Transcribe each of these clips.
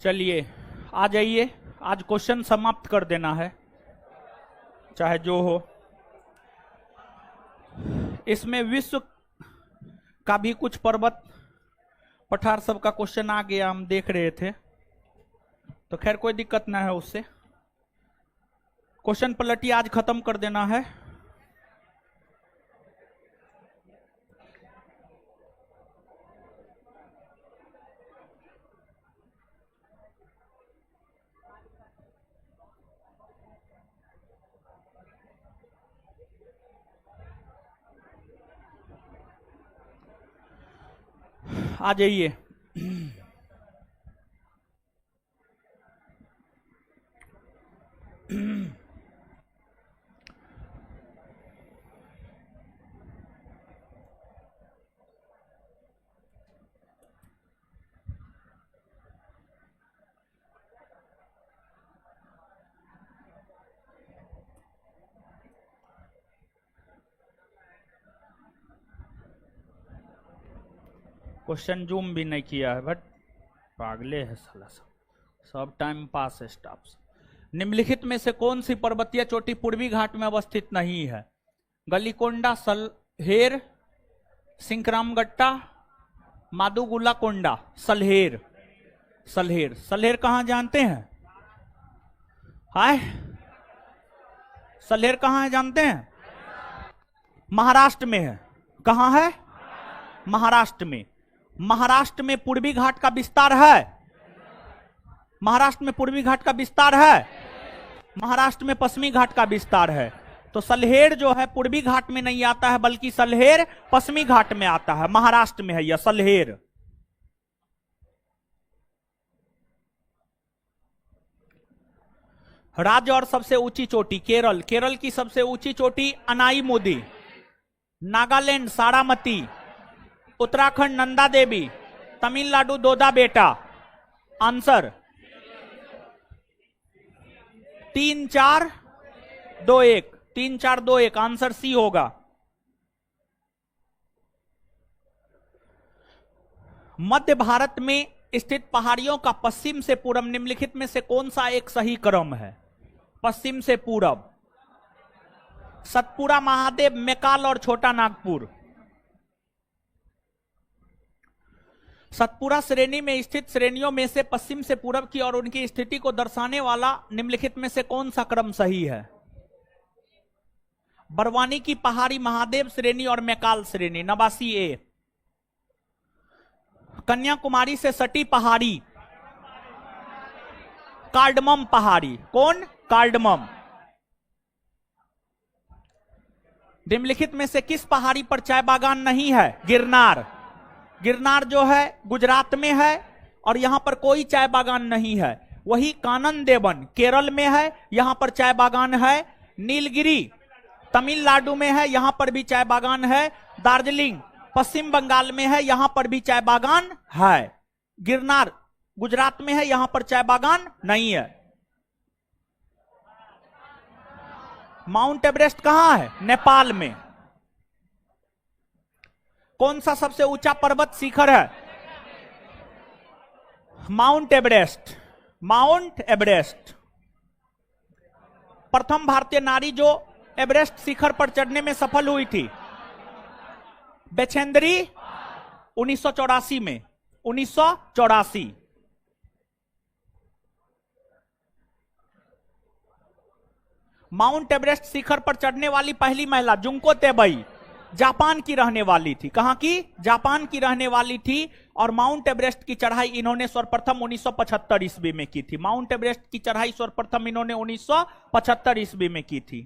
चलिए आ जाइए, आज क्वेश्चन समाप्त कर देना है चाहे जो हो। इसमें विश्व का भी कुछ पर्वत पठार सब का क्वेश्चन आ गया, हम देख रहे थे, तो खैर कोई दिक्कत ना है उससे। क्वेश्चन पलटी आज खत्म कर देना है। आ जाइए। क्वेश्चन जूम भी नहीं किया है, बट पागले है साला सब टाइम पास है स्टाफ। निम्नलिखित में से कौन सी पर्वतीय चोटी पूर्वी घाट में अवस्थित नहीं है? गलीकोंडा, सलहेर, सिंकरामगट्टा, मादुगुला कोंडा। सलहेर। सलहेर। सलहेर कहां जानते हैं? हाय, सलहेर कहां है जानते हैं? महाराष्ट्र में है। कहां है? महाराष्ट्र में। महाराष्ट्र में पूर्वी घाट का विस्तार है? महाराष्ट्र में पूर्वी घाट का विस्तार है? महाराष्ट्र में पश्चिमी घाट का विस्तार है। तो सलहेर जो है पूर्वी घाट में नहीं आता है, बल्कि सलहेर पश्चिमी घाट में आता है। महाराष्ट्र में है यह सलहेर। राज्य और सबसे ऊंची चोटी केरल। केरल की सबसे ऊंची चोटी अनाईमुदी। नागालैंड सारामती। उत्तराखंड नंदा देवी। तमिलनाडु दोदा बेटा। आंसर 3 4 2 1। 3 4 2 1 आंसर सी होगा। मध्य भारत में स्थित पहाड़ियों का पश्चिम से पूर्व निम्नलिखित में से कौन सा एक सही क्रम है? पश्चिम से पूर्व सतपुड़ा, महादेव, मैकाल और छोटा नागपुर। सतपुड़ा श्रेणी में स्थित श्रेणियों में से पश्चिम से पूर्व की और उनकी स्थिति को दर्शाने वाला निम्नलिखित में से कौन सा क्रम सही है? बरवानी की पहाड़ी, महादेव श्रेणी और मैकाल श्रेणी। नवासी ए। कन्याकुमारी से सटी पहाड़ी कार्डमम पहाड़ी। कौन? कार्डमम। निम्नलिखित में से किस पहाड़ी पर चाय बागान नहीं है? गिरनार। गिरनार जो है गुजरात में है और यहां पर कोई चाय बागान नहीं है। वही कानन देवन केरल में है, यहां पर चाय बागान है। नीलगिरी तमिलनाडु में है, यहां पर भी चाय बागान है। दार्जिलिंग पश्चिम बंगाल में है, यहां पर भी चाय बागान है। गिरनार गुजरात में है, यहां पर चाय बागान नहीं है। माउंट एवरेस्ट कहां है? नेपाल में। कौन सा सबसे ऊंचा पर्वत शिखर है? Mount Everest. Mount Everest. प्रथम भारतीय नारी जो एवरेस्ट शिखर पर चढ़ने में सफल हुई थी? बेचेंद्री 1984 में। 1984। माउंट एवरेस्ट शिखर पर चढ़ने वाली पहली महिला जुंको तेबई, जापान की रहने वाली थी। कहां की? जापान की रहने वाली थी। और माउंट एवरेस्ट की चढ़ाई इन्होंने सर्वप्रथम 1975 ईस्वी में की थी। माउंट एवरेस्ट की चढ़ाई सर्वप्रथम इन्होंने 1975 ईस्वी में की थी।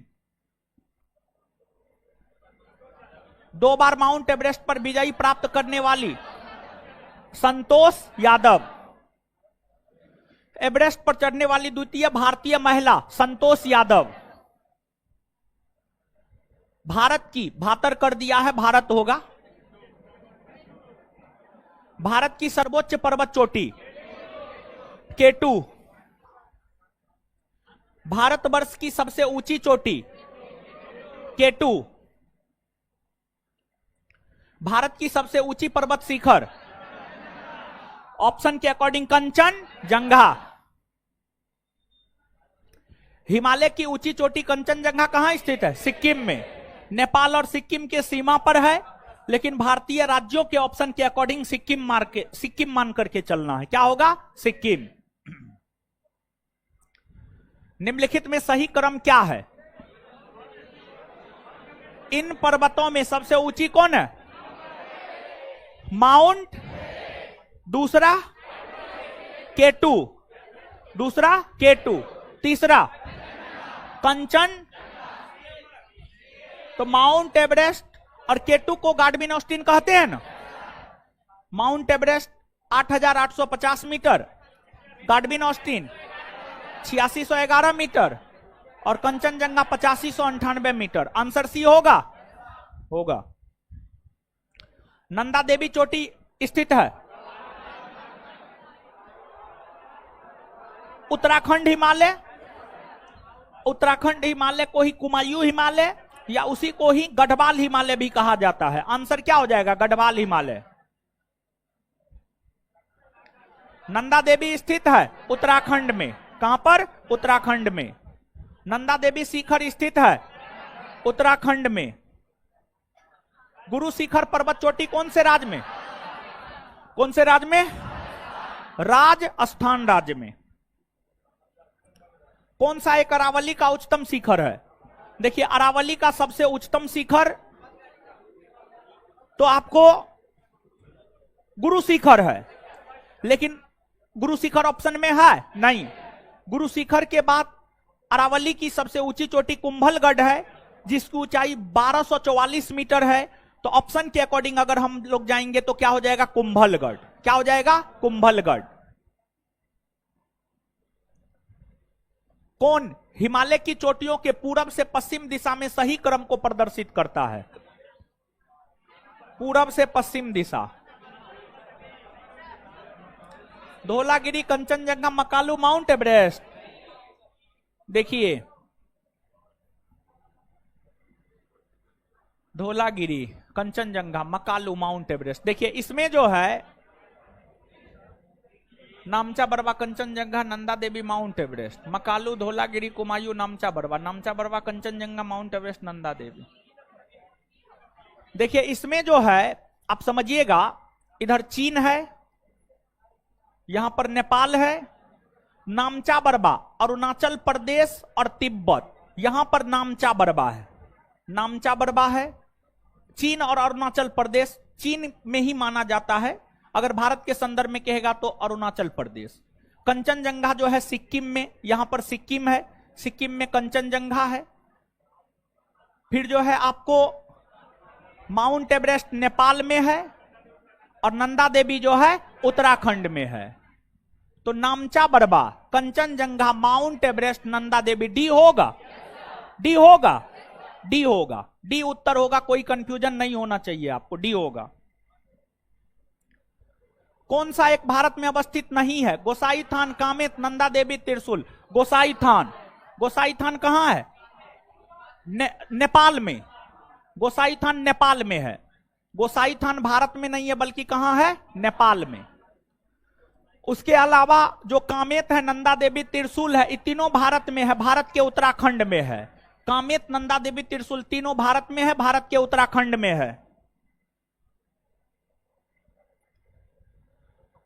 2 बार माउंट एवरेस्ट पर विजयी प्राप्त करने वाली संतोष यादव। एवरेस्ट पर चढ़ने वाली द्वितीय भारतीय महिला संतोष यादव। भारत की, भातर कर दिया है, भारत होगा। भारत की सर्वोच्च पर्वत चोटी K2। भारतवर्ष की सबसे ऊंची चोटी K2। भारत की सबसे ऊंची पर्वत शिखर ऑप्शन के अकॉर्डिंग कंचनजंगा। हिमालय की ऊंची चोटी कंचनजंगा कहां स्थित है? सिक्किम में। नेपाल और सिक्किम के सीमा पर है, लेकिन भारतीय राज्यों के ऑप्शन के अकॉर्डिंग सिक्किम मान करके चलना है। क्या होगा? सिक्किम। निम्नलिखित में सही क्रम क्या है? इन पर्वतों में सबसे ऊंची कौन है? माउंट, दूसरा केटू, दूसरा केटू, तीसरा कंचन। तो माउंट एवरेस्ट और केटू को गार्डविन ऑस्टिन कहते हैं ना। Mount Everest 8,850 metre, Godwin Austen 8611 metre और कंचनजंगा 8598 मीटर। आंसर सी होगा। होगा। नंदा देवी चोटी स्थित है उत्तराखंड हिमालय। उत्तराखंड हिमालय को ही कुमायूं हिमालय या उसी को ही गढ़वाल हिमालय भी कहा जाता है। आंसर क्या हो जाएगा? गढ़वाल हिमालय। नंदा देवी स्थित है उत्तराखंड में। कहां पर? उत्तराखंड में। नंदा देवी शिखर स्थित है उत्तराखंड में। गुरु शिखर पर्वत चोटी कौन से राज्य में? कौन से राज्य में? राजस्थान राज्य में। कौन सा एक अरावली का उच्चतम शिखर है? देखिए, अरावली का सबसे उच्चतम शिखर तो आपको गुरु शिखर है, लेकिन गुरु शिखर ऑप्शन में है नहीं। गुरु शिखर के बाद अरावली की सबसे ऊंची चोटी कुंभलगढ़ है, जिसकी ऊंचाई 1244 मीटर है। तो ऑप्शन के अकॉर्डिंग अगर हम लोग जाएंगे तो क्या हो जाएगा? कुंभलगढ़। क्या हो जाएगा? कुंभलगढ़। कौन हिमालय की चोटियों के पूरब से पश्चिम दिशा में सही क्रम को प्रदर्शित करता है? पूरब से पश्चिम दिशा। Dhaulagiri, Kanchenjunga, Makalu, mount Everest. देखिए, धौलागिरी, कंचनजंगा, मकालू, माउंट एवरेस्ट। देखिए, इसमें जो है Namcha Barwa, Kanchenjunga, Nanda Devi, mount Everest, Makalu, Dhaulagiri, Kumaon, Namcha Barwa, Kanchenjunga, mount Everest, Nanda Devi. देखिए, इसमें जो है आप समझिएगा, इधर चीन है, यहां पर नेपाल है, नामचा बरवा अरुणाचल प्रदेश और तिब्बत, यहां पर नामचा बरवा है। नामचा बरवा है। चीन और अरुणाचल प्रदेश चीन में ही माना जाता है। अगर भारत के संदर्भ में कहेगा तो अरुणाचल प्रदेश। कंचनजंगा जो है सिक्किम में, यहां पर सिक्किम है, सिक्किम में कंचनजंगा है। फिर जो है आपको माउंट एवरेस्ट नेपाल में है और नंदा देवी जो है उत्तराखंड में है। तो नामचा बरवा, कंचनजंगा, माउंट एवरेस्ट, नंदा देवी। डी होगा? डी होगा? डी होगा। डी उत्तर होगा, कोई कंफ्यूजन नहीं होना चाहिए आपको। डी होगा। कौन सा एक भारत में अवस्थित नहीं है? गोसाईथान, कामेत, नंदा देवी, त्रिशूल। गोसाईथान। गोसाईथान कहां है? नेपाल में। गोसाईथान नेपाल में है। गोसाईथान भारत में नहीं है, बल्कि कहां है? नेपाल में। उसके अलावा जो कामेत है, नंदा देवी, त्रिशूल है, ये तीनों भारत में है, भारत के उत्तराखंड में है। कामेत, नंदा देवी, त्रिशूल तीनों भारत में है, भारत के उत्तराखंड में है।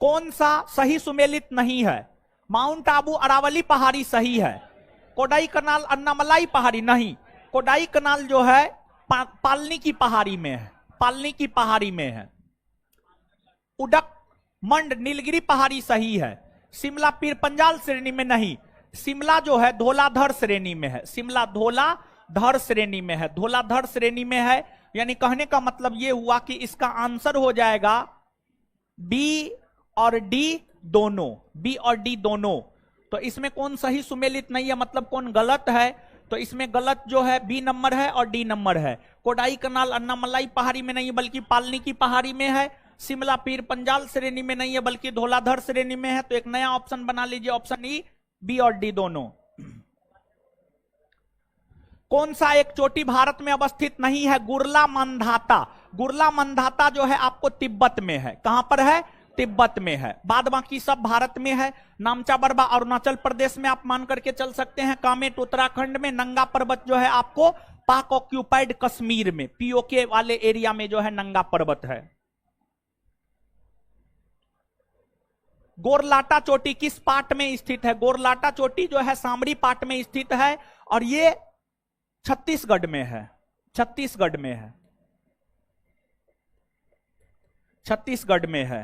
कौन सा सही सुमेलित नहीं है? माउंट आबू, अरावली पहाड़ी सही है। कोडाई कनाल, अन्नामलाई पहाड़ी नहीं। कोडाई कनाल जो है पालनी की पहाड़ी में है, पालनी की पहाड़ी में है। उडक मंड, नीलगिरी पहाड़ी सही है। शिमला पीर पंजाल श्रेणी में नहीं। शिमला जो है धौलाधर श्रेणी में है। शिमला धौलाधर श्रेणी में है। धौलाधर श्रेणी में है, यानी कहने का मतलब यह हुआ कि इसका आंसर हो जाएगा बी और डी दोनों। बी और डी दोनों। तो इसमें कौन सही सुमेलित नहीं है, मतलब कौन गलत है? तो इसमें गलत जो है बी नंबर है और डी नंबर है। कोडाई कनाल अन्नामलाई पहाड़ी में नहीं है, बल्कि पालनी की पहाड़ी में है। शिमला पीर पंजाल श्रेणी में नहीं है, बल्कि धौलाधर श्रेणी में है। तो एक नया ऑप्शन बना लीजिए, ऑप्शन ई, बी और डी दोनों। कौन सा एक चोटी भारत में अवस्थित नहीं है? गुरला मंधाता। गुरला मंधाता जो है आपको तिब्बत में है। कहां पर है? तिब्बत में है। बाद बाकी सब भारत में है। नामचा बरवा अरुणाचल प्रदेश में आप मान करके चल सकते हैं। कामेट उत्तराखंड में, नंगा पर्वत जो है आपको पाक ऑक्यूपाइड कश्मीर में, पीओके वाले एरिया में जो है नंगा पर्वत है। गोरलाटा चोटी किस पार्ट में स्थित है? गोरलाटा चोटी जो है सामरी पार्ट में स्थित है और ये छत्तीसगढ़ में है। छत्तीसगढ़ में है। छत्तीसगढ़ में है।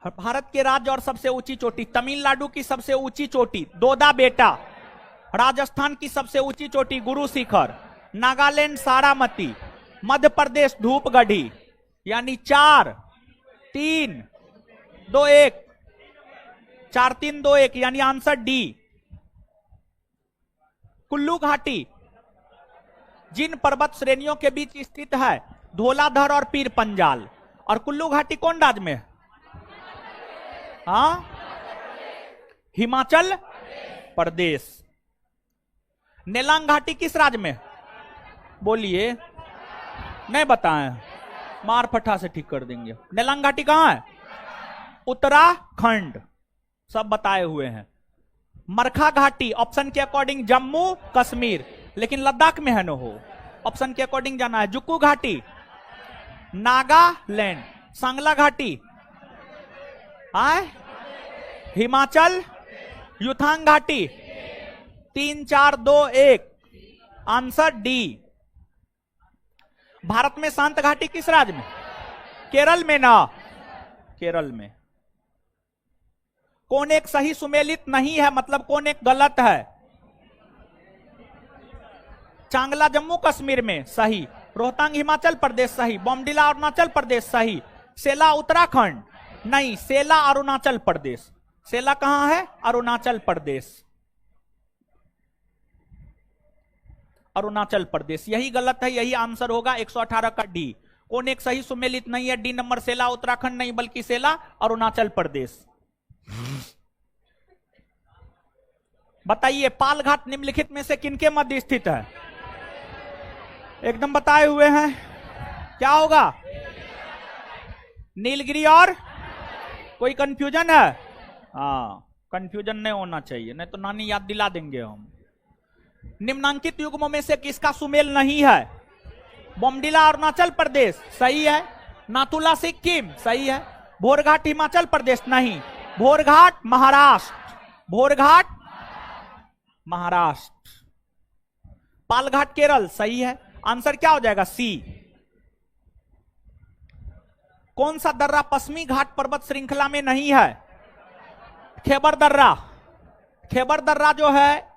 भारत के राज्य और सबसे ऊंची चोटी, तमिलनाडु की सबसे ऊंची चोटी दोदा बेटा, राजस्थान की सबसे ऊंची चोटी गुरु शिखर, नागालैंड सारामती, मध्य प्रदेश धूपगढ़ी। यानी 4 3 2 1, 4 3 2 1, यानी आंसर डी। कुल्लू घाटी जिन पर्वत श्रेणियों के बीच स्थित है, धौलाधर और पीर पंजाल। और कुल्लू घाटी कौन राज्य में? हाँ, हिमाचल प्रदेश। नेलांग घाटी किस राज्य में? बोलिए, नहीं बताएं, मार फटा से ठीक कर देंगे। नेलांग घाटी कहां है? उत्तराखंड। सब बताए हुए हैं। मरखा घाटी ऑप्शन के अकॉर्डिंग जम्मू कश्मीर, लेकिन लद्दाख में है न हो, ऑप्शन के अकॉर्डिंग जाना है। जुक्कू घाटी नागालैंड। सांगला घाटी आए हिमाचल। युथांग घाटी 3 4 2 1, आंसर डी। भारत में शांत घाटी किस राज्य में? केरल में ना, केरल में। कौन एक सही सुमेलित नहीं है, मतलब कौन एक गलत है? चांगला जम्मू कश्मीर में सही, रोहतांग हिमाचल प्रदेश सही, बोमडिला अरुणाचल प्रदेश सही, सेला उत्तराखंड नहीं, सेला अरुणाचल प्रदेश। सेला कहां है? अरुणाचल प्रदेश। अरुणाचल प्रदेश, यही गलत है, यही आंसर होगा 118 का डी। कौन एक सही सुमेलित नहीं है? डी नंबर, सेला उत्तराखंड नहीं बल्कि सेला अरुणाचल प्रदेश। बताइए पालघाट निम्नलिखित में से किनके मध्य स्थित है? एकदम बताए हुए हैं, क्या होगा? नीलगिरी और कोई कंफ्यूजन है? हाँ, कंफ्यूजन नहीं होना चाहिए, नहीं तो नानी याद दिला देंगे हम। निम्नांकित युग्मों में से किसका सुमेल नहीं है? बोमडिला अरुणाचल प्रदेश सही है, नाथुला सिक्किम सही है, भोरघाट हिमाचल प्रदेश नहीं, भोरघाट महाराष्ट्र, भोरघाट महाराष्ट्र। पालघाट केरल सही है, आंसर क्या हो जाएगा? सी। कौन सा दर्रा पश्चिमी घाट पर्वत श्रृंखला में नहीं है? खैबर दर्रा। खैबर दर्रा जो है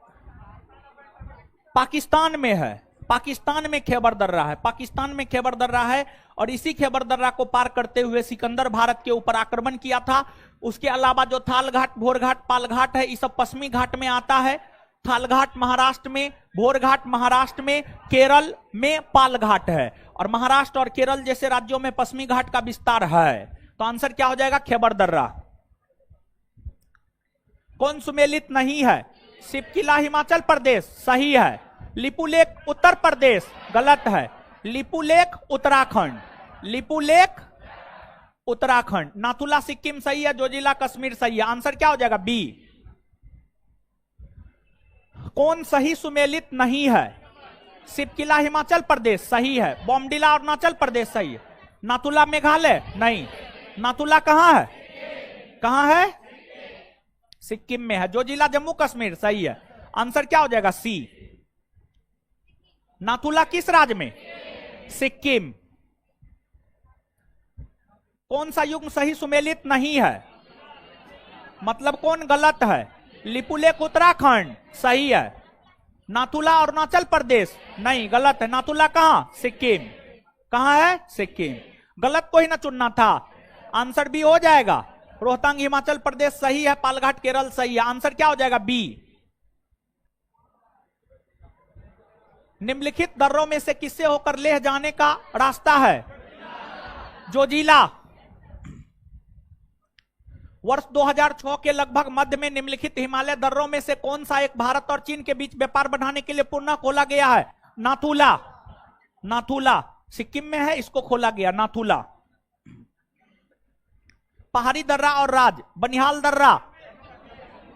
पाकिस्तान में है, पाकिस्तान में खैबर दर्रा है, पाकिस्तान में खैबर दर्रा है। और इसी खैबर दर्रा को पार करते हुए सिकंदर भारत के ऊपर आक्रमण किया था। उसके अलावा जो थाल घाट, भोरघाट, पालघाट है, ये सब पश्चिमी घाट में आता है। थालघाट महाराष्ट्र में, भोरघाट महाराष्ट्र में, केरल में पालघाट है। और महाराष्ट्र और केरल जैसे राज्यों में पश्चिमी घाट का विस्तार है। तो आंसर क्या हो जाएगा? खैबर दर्रा। कौन सुमेलित नहीं है? सिपकिला हिमाचल प्रदेश सही है, लिपुलेख उत्तर प्रदेश गलत है, लिपुलेख उत्तराखंड, लिपुलेख उत्तराखंड। नाथुला सिक्किम सही है, जोजिला कश्मीर सही है, आंसर क्या हो जाएगा? बी। कौन सही सुमेलित नहीं है? सिपकिला हिमाचल प्रदेश सही है, बोमडिला अरुणाचल प्रदेश सही है, नाथुला मेघालय नहीं, नाथुला कहां है? कहां है? सिक्किम में है। जोजिला जम्मू कश्मीर सही है, आंसर क्या हो जाएगा? सी। नाथुला किस राज्य में? सिक्किम। कौन सा युग्म सही सुमेलित नहीं है, मतलब कौन गलत है? लिपुलेख उत्तराखंड सही है, नाथुला अरुणाचल प्रदेश नहीं, गलत है। नाथुला कहां? सिक्किम। कहां है? सिक्किम। गलत को ही ना चुनना था, आंसर बी हो जाएगा। रोहतांग हिमाचल प्रदेश सही है, पालघाट केरल सही है, आंसर क्या हो जाएगा? बी। निम्नलिखित दर्रों में से किससे होकर लेह जाने का रास्ता है? जोजिला। वर्ष 2006 के लगभग मध्य में निम्नलिखित हिमालय दर्रों में से कौन सा एक भारत और चीन के बीच व्यापार बढ़ाने के लिए पुनः खोला गया है? नाथुला। नाथुला सिक्किम में है, इसको खोला गया नाथुला। पहाड़ी दर्रा और राज, बनिहाल दर्रा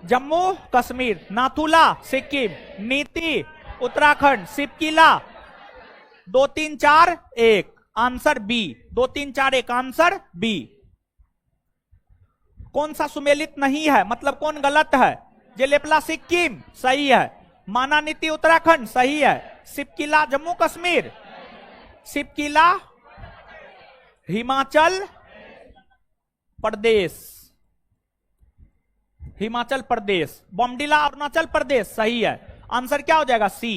Jammu Kashmir, Nathula Sikkim, Niti Uttarakhand, Shipkila 2 3 4 1, answer B. 2 3 4 1, answer B. कौन सा सुमेलित नहीं है, मतलब कौन गलत है? जेलेपला सिक्किम सही है, माना नीति उत्तराखंड सही है, सिपकिला जम्मू कश्मीर, सिपकिला हिमाचल प्रदेश, हिमाचल प्रदेश, बोमडिला अरुणाचल प्रदेश सही है। आंसर क्या हो जाएगा? सी।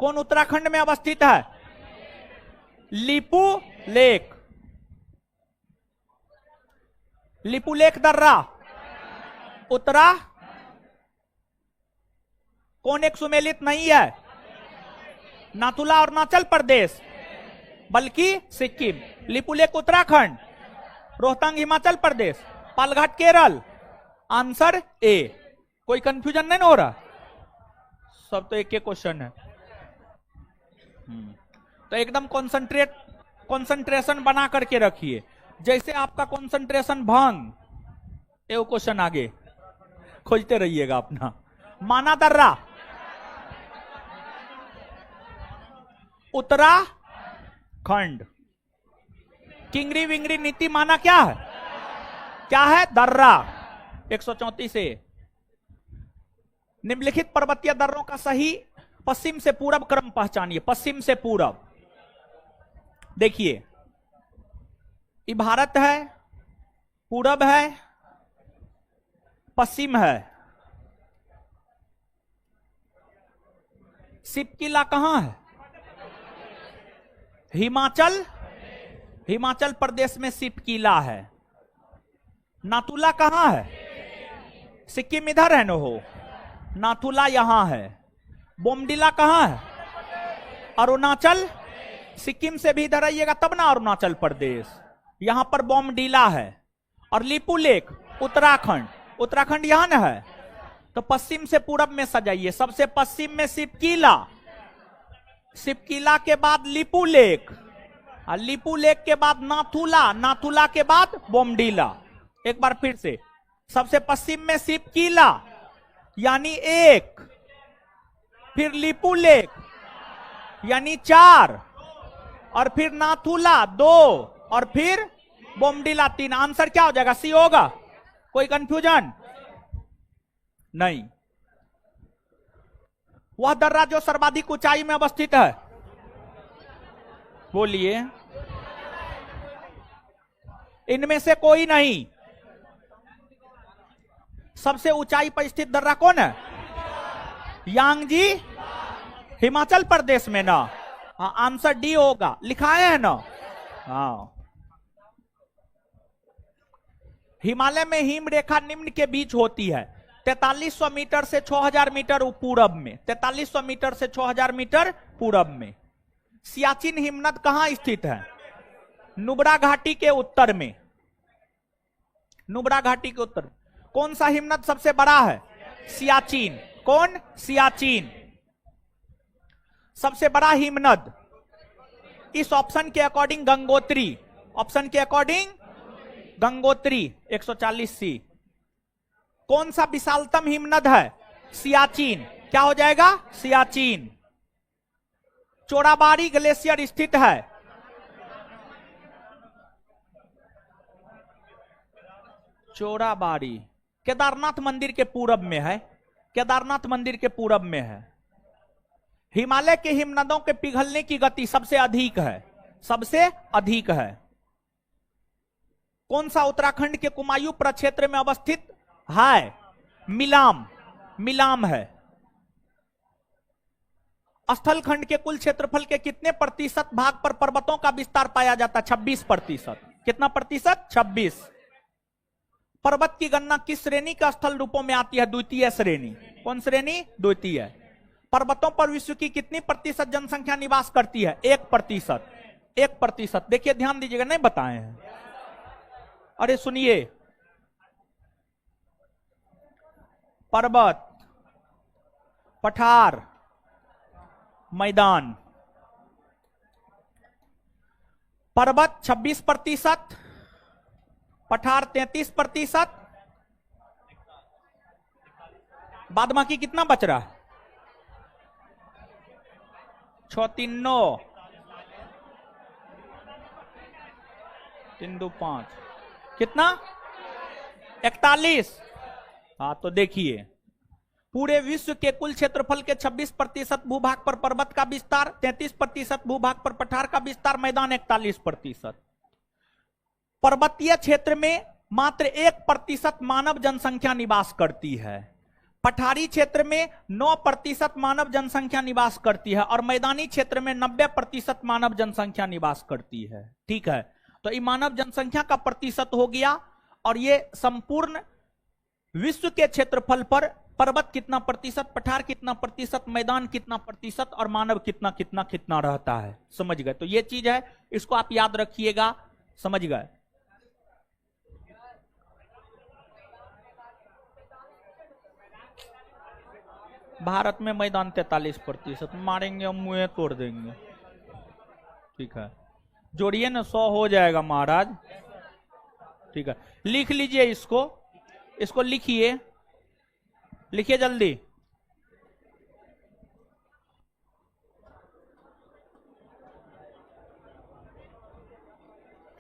कौन उत्तराखंड में अवस्थित है? लिपू लेक, लिपू लेक दर्रा उत्तरा। कौन एक सुमेलित नहीं है? नाथुला अरुणाचल प्रदेश, बल्कि Sikkim, Lipu lake Uttarakhand, Rohtang Himachal Pradesh, Palghat Kerala. Answer A. कोई कंफ्यूजन नहीं हो रहा? सब तो एक एक क्वेश्चन है। तो एकदम कंसंट्रेशन बना करके रखिए। जैसे आपका कंसंट्रेशन भंग, एक क्वेश्चन आगे खोजते रहिएगा अपना। माना दर्रा उत्तराखंड, किंगरी विंगरी नीति माना क्या है? क्या है? दर्रा। 134 से। निम्नलिखित पर्वतीय दर्रों का सही पश्चिम से पूरब क्रम पहचानिए। पश्चिम से पूरब देखिए, ये भारत है, पूरब है, पश्चिम है। सिपकिला कहां है? हिमाचल, हिमाचल प्रदेश में सिपकिला है। नाथुला कहां है? सिक्किम इधर है न हो, नाथुला यहां है। बोमडिला कहां है? अरुणाचल, सिक्किम से भी इधर आइएगा तब ना अरुणाचल प्रदेश, यहां पर बोमडिला है। और लिपू लेक उत्तराखंड, उत्तराखंड यहां न है। तो पश्चिम से पूरब में सजाइए। सबसे पश्चिम में सिपकिला, सिपकिला के बाद लिपू लेक, और लिपू लेक के बाद नाथुला, नाथुला के बाद बोमडिला। एक बार फिर से, सबसे पश्चिम में सिपकिला यानी 1, फिर लिपू लेक यानी 4, और फिर नाथुला 2, और फिर बोमडिला 3। आंसर क्या हो जाएगा? सी होगा। कोई कंफ्यूजन नहीं। वह दर्रा जो सर्वाधिक ऊंचाई में अवस्थित है, बोलिए। इनमें से कोई नहीं। सबसे ऊंचाई पर स्थित दर्रा कौन है? यांगजी, हिमाचल प्रदेश में ना। हाँ, आंसर डी होगा, लिखाए है ना। हाँ, हिमालय में हिम रेखा निम्न के बीच होती है। 4300 मीटर से 6000 मीटर पूरब में, 4300 मीटर से 6000 मीटर पूरब में। सियाचिन हिमनद कहां स्थित है? नुब्रा घाटी के उत्तर में, नुब्रा घाटी के उत्तर। कौन सा हिमनद सबसे बड़ा है? सियाचिन। कौन? सियाचिन सबसे बड़ा हिमनद। इस ऑप्शन के अकॉर्डिंग गंगोत्री, ऑप्शन के अकॉर्डिंग गंगोत्री 140 सी। कौन सा विशालतम हिमनद है? सियाचिन। क्या हो जाएगा? सियाचिन। चोराबाड़ी ग्लेशियर स्थित है। चोराबाड़ी केदारनाथ मंदिर के पूरब में है, केदारनाथ मंदिर के पूरब में है। हिमालय के हिमनदों के पिघलने की गति सबसे अधिक है, सबसे अधिक है। कौन सा उत्तराखंड के कुमायूं प्रक्षेत्र में अवस्थित है? मिलाम, मिलाम है। स्थलखंड के कुल क्षेत्रफल के कितने प्रतिशत भाग पर पर्वतों का विस्तार पाया जाता है? 26%। कितना प्रतिशत? 26। पर्वत की गणना किस श्रेणी के स्थल रूपों में आती है? द्वितीय श्रेणी। कौन श्रेणी? द्वितीय। पर्वतों पर विश्व की कितनी प्रतिशत जनसंख्या निवास करती है? 1%। 1%। देखिए ध्यान दीजिएगा, नहीं बताए हैं। अरे सुनिए, पर्वत, पठार, मैदान। पर्वत 26%, पठार 33%, बाद बाकी कितना बच रहा है? 639 325 कितना? 41। हाँ तो देखिए, पूरे विश्व के कुल क्षेत्रफल के 26% भूभाग पर पर्वत का विस्तार, 33% भूभाग पर पठार का विस्तार, मैदान 41%। पर्वतीय क्षेत्र में मात्र 1% मानव जनसंख्या निवास करती है, पठारी क्षेत्र में 9% मानव जनसंख्या निवास करती है और मैदानी क्षेत्र में 90% मानव जनसंख्या निवास करती है। ठीक है, तो ये मानव जनसंख्या का प्रतिशत हो गया। और ये संपूर्ण विश्व के क्षेत्रफल पर पर्वत कितना प्रतिशत, पठार कितना प्रतिशत, मैदान कितना प्रतिशत और मानव कितना कितना कितना रहता है। समझ गए? तो ये चीज है, इसको आप याद रखिएगा। समझ गए? भारत में मैदान 43%, मारेंगे हम मुंह तोड़ देंगे। ठीक है, जोड़िए ना, 100 हो जाएगा महाराज। ठीक है, लिख लीजिए इसको, इसको लिखिए, लिखिए जल्दी।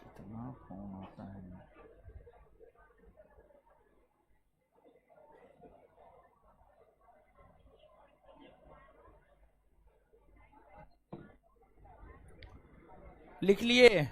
कितना फोन आता है? लिख लिए?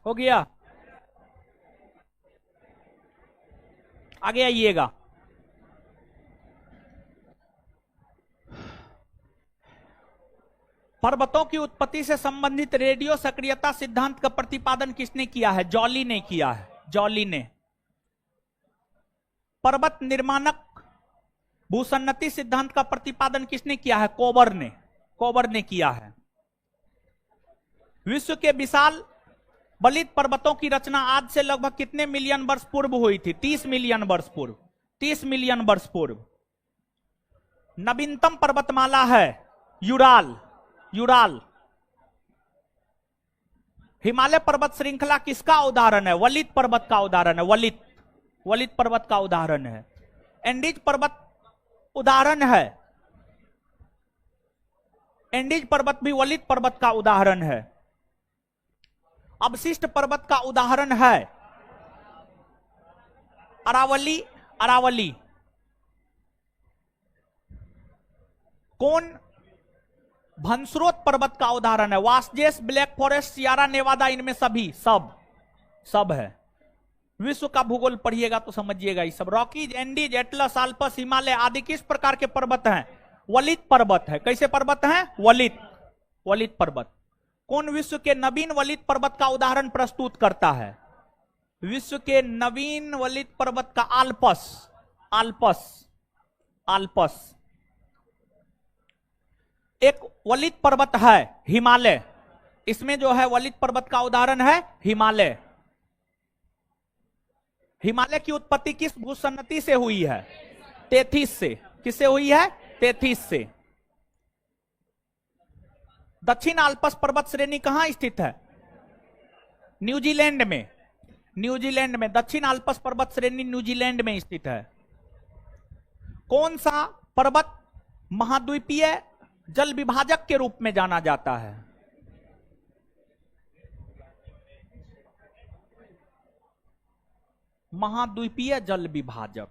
हो गया? आगे आइएगा। पर्वतों की उत्पत्ति से संबंधित रेडियो सक्रियता सिद्धांत का प्रतिपादन किसने किया है? जॉली ने किया है, जॉली ने। पर्वत निर्माणक भूसन्नति सिद्धांत का प्रतिपादन किसने किया है? कोबर ने, कोबर ने किया है। विश्व के विशाल बलित पर्वतों की रचना आज से लगभग कितने मिलियन वर्ष पूर्व हुई थी? 30 मिलियन वर्ष पूर्व, 30 मिलियन वर्ष पूर्व। नवीनतम पर्वतमाला है यूराल, यूराल। हिमालय पर्वत श्रृंखला किसका उदाहरण है? वलित पर्वत का उदाहरण है, वलित, वलित पर्वत का उदाहरण है। एंडीज पर्वत उदाहरण है, एंडीज पर्वत भी वलित पर्वत का उदाहरण है। अवशिष्ट पर्वत का उदाहरण है अरावली, अरावली। कौन भंसरोत पर्वत का उदाहरण है? Vosges, Black Forest, Sierra Nevada, इनमें सभी सब है। विश्व का भूगोल पढ़िएगा तो समझिएगा ये सब। Rockies, Andes, Atlas, Alps, Himalaya आदि किस प्रकार के पर्वत हैं? वलित पर्वत है। कैसे पर्वत हैं? वलित, वलित पर्वत। कौन विश्व के नवीन वलित पर्वत का उदाहरण प्रस्तुत करता है? विश्व के नवीन वलित पर्वत का आल्पस, आल्पस, आल्पस। एक वलित पर्वत है हिमालय, इसमें जो है वलित पर्वत का उदाहरण है हिमालय। हिमालय की उत्पत्ति किस भूसन्नति से हुई है? 33 से। किससे हुई है? 33 से। दक्षिण आल्पस पर्वत श्रेणी कहां स्थित है? न्यूजीलैंड में, न्यूजीलैंड में। दक्षिण आल्पस पर्वत श्रेणी न्यूजीलैंड में स्थित है। कौन सा पर्वत महाद्वीपीय जल विभाजक के रूप में जाना जाता है? महाद्वीपीय जल विभाजक।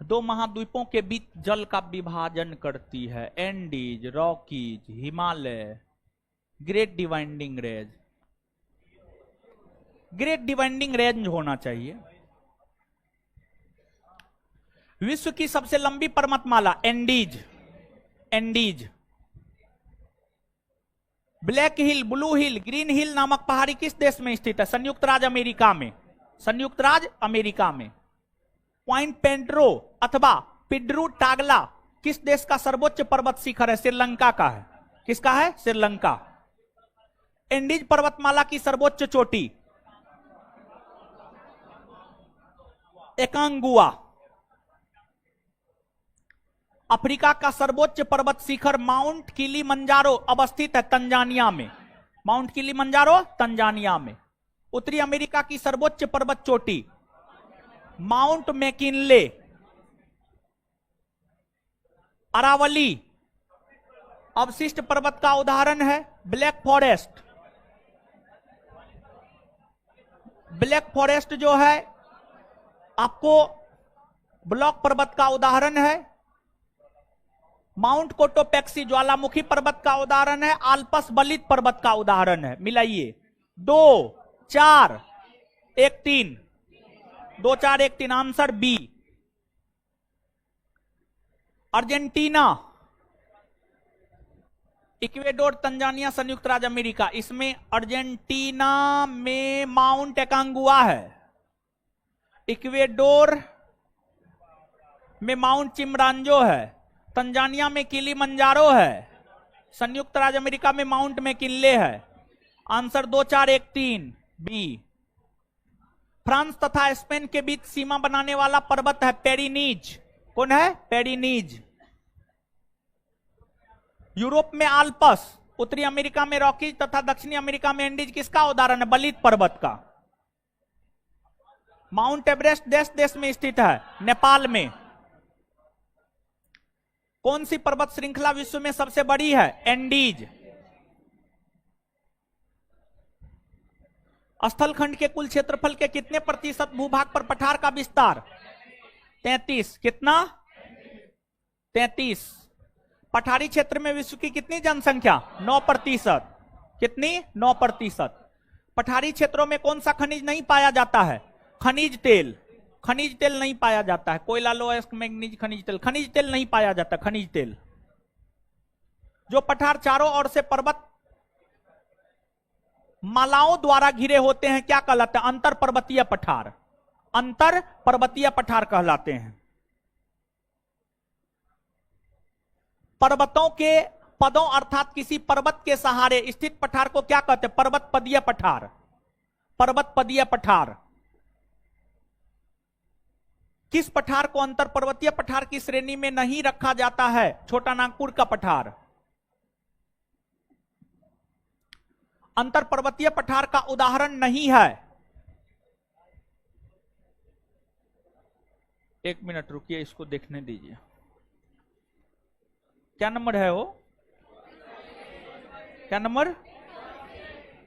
दो महाद्वीपों के बीच जल का विभाजन करती है। Andes, Rockies, Himalaya, great dividing range. Great dividing range होना चाहिए। विश्व की सबसे लंबी पर्वतमाला एंडीज, एंडीज। ब्लैक हिल, ब्लू हिल, ग्रीन हिल नामक पहाड़ी किस देश में स्थित है? संयुक्त राज्य अमेरिका में, संयुक्त राज्य अमेरिका में। पॉइंट पेड्रो अथवा पिड्रू टागला किस देश का सर्वोच्च पर्वत शिखर है? श्रीलंका का है। किसका है? श्रीलंका। एंडीज पर्वतमाला की सर्वोच्च चोटी एकांगुआ। अफ्रीका का सर्वोच्च पर्वत शिखर माउंट किलिमंजारो अवस्थित है तंजानिया में। माउंट किलिमंजारो तंजानिया में। उत्तरी अमेरिका की सर्वोच्च पर्वत चोटी माउंट मैकिनले। अरावली अवशिष्ट पर्वत का उदाहरण है ब्लैक फॉरेस्ट। ब्लैक फॉरेस्ट जो है आपको ब्लॉक पर्वत का उदाहरण है। माउंट कोटोपेक्सी ज्वालामुखी पर्वत का उदाहरण है। आल्पस बलित पर्वत का उदाहरण है। मिलाइए 2 4 1 3 2 4 1 3 answer B. Argentina, Ecuador, Tanzania, संयुक्त राज्य अमेरिका। इसमें अर्जेंटीना में माउंट एकांगुआ है। इक्वेडोर में माउंट चिमरांजो है। तंजानिया में किलिमंजारो है। संयुक्त राज्य अमेरिका में माउंट मैकिनले है। Answer 2 4 1 3 B. फ्रांस तथा स्पेन के बीच सीमा बनाने वाला पर्वत है पेरिनीज। कौन है? पेरिनीज। यूरोप में आल्पस, उत्तरी अमेरिका में रॉकीज तथा दक्षिणी अमेरिका में एंडीज किसका उदाहरण है? बलित पर्वत का। माउंट एवरेस्ट देश में स्थित है? नेपाल में। कौन सी पर्वत श्रृंखला विश्व में सबसे बड़ी है? एंडीज। स्थलखंड के कुल क्षेत्रफल के कितने प्रतिशत भूभाग पर पठार का विस्तार? 33। कितना? 33। पठारी क्षेत्र में विश्व की कितनी जनसंख्या? 9%। कितनी? 9%। पठारी क्षेत्रों में कौन सा खनिज नहीं पाया जाता है? खनिज तेल। खनिज तेल नहीं पाया जाता है। कोयला, लोहा, मैग्नीज, खनिज तेल। खनिज तेल नहीं पाया जाता। खनिज तेल। जो पठार चारों ओर से पर्वत मालाओं द्वारा घिरे होते हैं क्या कहलाते हैं? अंतर पर्वतीय पठार। अंतर पर्वतीय पठार कहलाते हैं। पर्वतों के पदों अर्थात किसी पर्वत के सहारे स्थित पठार को क्या कहते हैं? पर्वत पदीय पठार। पर्वत पदीय पठार। किस पठार को अंतर पर्वतीय पठार की श्रेणी में नहीं रखा जाता है? छोटा नागपुर का पठार। अंतर पर्वतीय पठार का उदाहरण नहीं है। एक मिनट रुकिए, इसको देखने दीजिए। क्या नंबर है वो? क्या नंबर?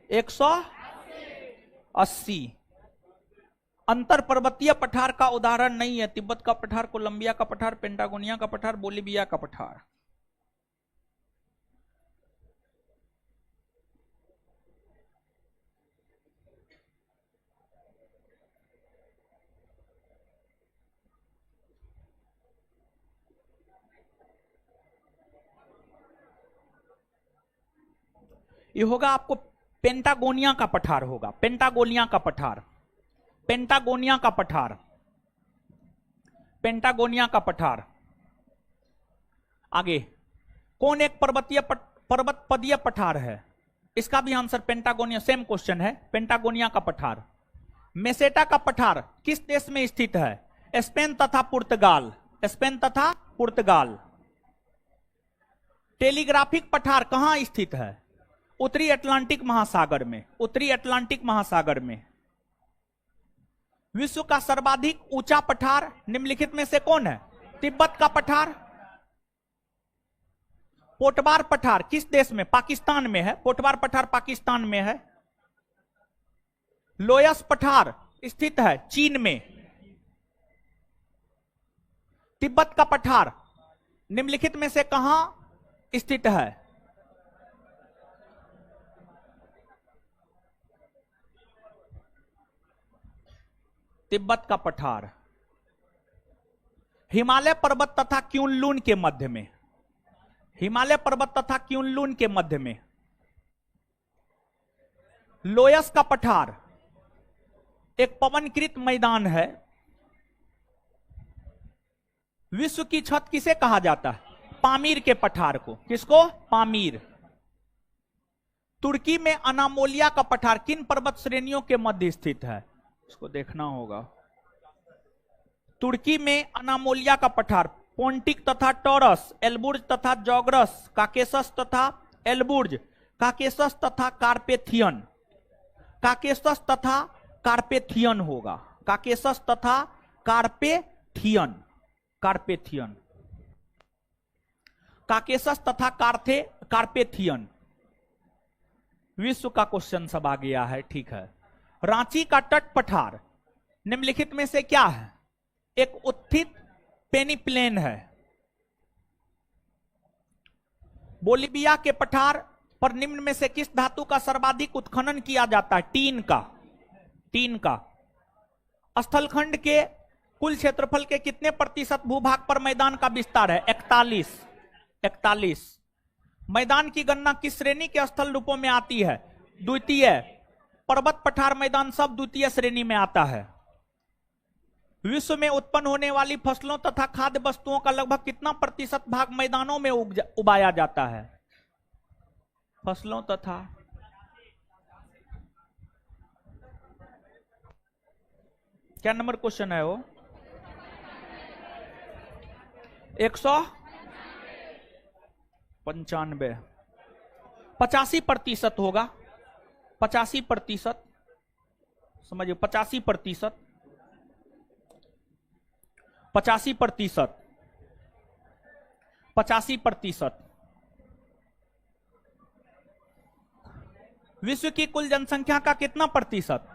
180। अंतर पर्वतीय पठार का उदाहरण नहीं है। तिब्बत का पठार, कोलंबिया का पठार, पेंटागोनिया का पठार, बोलिविया का पठार। ये होगा आपको पेंटागोनिया का पठार होगा। पेंटागोनिया का पठार। पेंटागोनिया का पठार। पेंटागोनिया का पठार। आगे कौन एक पर्वत पदीय पठार है? इसका भी आंसर पेंटागोनिया। सेम क्वेश्चन है। पेंटागोनिया का पठार। मेसेटा का पठार किस देश में स्थित है? स्पेन तथा पुर्तगाल। स्पेन तथा पुर्तगाल। टेलीग्राफिक पठार कहां स्थित है? उत्तरी अटलांटिक महासागर में। उत्तरी अटलांटिक महासागर में। विश्व का सर्वाधिक ऊंचा पठार निम्नलिखित में से कौन है? तिब्बत का पठार। पोटबार पठार किस देश में? पाकिस्तान में है। पोटबार पठार पाकिस्तान में है। लोयस पठार स्थित है चीन में। तिब्बत का पठार निम्नलिखित में से कहां स्थित है? तिब्बत का पठार हिमालय पर्वत तथा क्यूनलून के मध्य में। हिमालय पर्वत तथा क्यूनलून के मध्य में। लोयस का पठार एक पवनकृत मैदान है। विश्व की छत किसे कहा जाता है? पामीर के पठार को। किसको? पामीर। तुर्की में अनामोलिया का पठार किन पर्वत श्रेणियों के मध्य स्थित है? इसको देखना होगा। तुर्की में अनामोलिया का पठार पोंटिक तथा टॉरस, एल्बुर्ज तथा जॉग्रस, काकेशस तथा एल्बुर्ज, काकेशस तथा कार्पेथियन। काकेशस तथा कार्पेथियन होगा। काकेशस तथा कार्पेथियन। कार्पेथियन। काकेशस तथा कार्पेथियन। विश्व का क्वेश्चन सब आ गया है। ठीक है। रांची का तट पठार निम्नलिखित में से क्या है? एक उत्थित पेनीप्लेन है। बोलिविया के पठार पर निम्न में से किस धातु का सर्वाधिक उत्खनन किया जाता है? टीन का। टीन का। स्थलखंड के कुल क्षेत्रफल के कितने प्रतिशत भूभाग पर मैदान का विस्तार है? 41। 41। मैदान की गणना किस श्रेणी के स्थल रूपों में आती है? द्वितीय। पर्वत, पठार, मैदान सब द्वितीय श्रेणी में आता है। विश्व में उत्पन्न होने वाली फसलों तथा खाद्य वस्तुओं का लगभग कितना प्रतिशत भाग मैदानों में उगाया जाता है? फसलों तथा क्या नंबर क्वेश्चन है वो? 195। 85% होगा। 85%। समझिए 85%। 85%। 85%। विश्व की कुल जनसंख्या का कितना प्रतिशत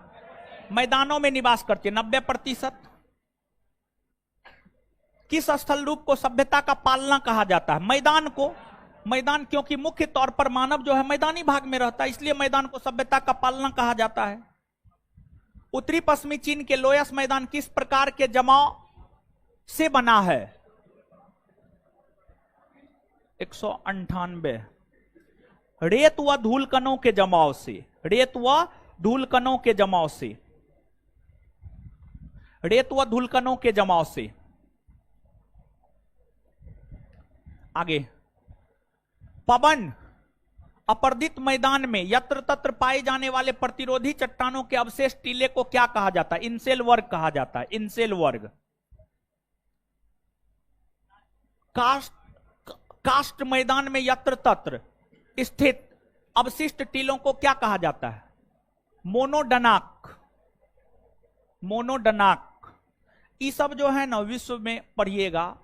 मैदानों में निवास करती है? 90%। किस स्थल रूप को सभ्यता का पालना कहा जाता है? मैदान को। मैदान क्योंकि मुख्य तौर पर मानव जो है मैदानी भाग में रहता है, इसलिए मैदान को सभ्यता का पालना कहा जाता है। उत्तरी पश्चिमी चीन के लोयस मैदान किस प्रकार के जमाव से बना है? 198। रेत व धूल कणों के जमाव से। रेत व धूल कणों के जमाव से। रेत व धूल कणों के जमाव से। आगे। पवन अपर्दित मैदान में यत्र तत्र पाए जाने वाले प्रतिरोधी चट्टानों के अवशेष टीले को क्या कहा जाता है? इनसेल वर्ग कहा जाता है। इनसेल वर्ग। कास्ट मैदान में यत्र तत्र स्थित अवशिष्ट टीलों को क्या कहा जाता है? मोनोडनाक। मोनोडनाक। ये सब जो है ना विश्व में पढ़िएगा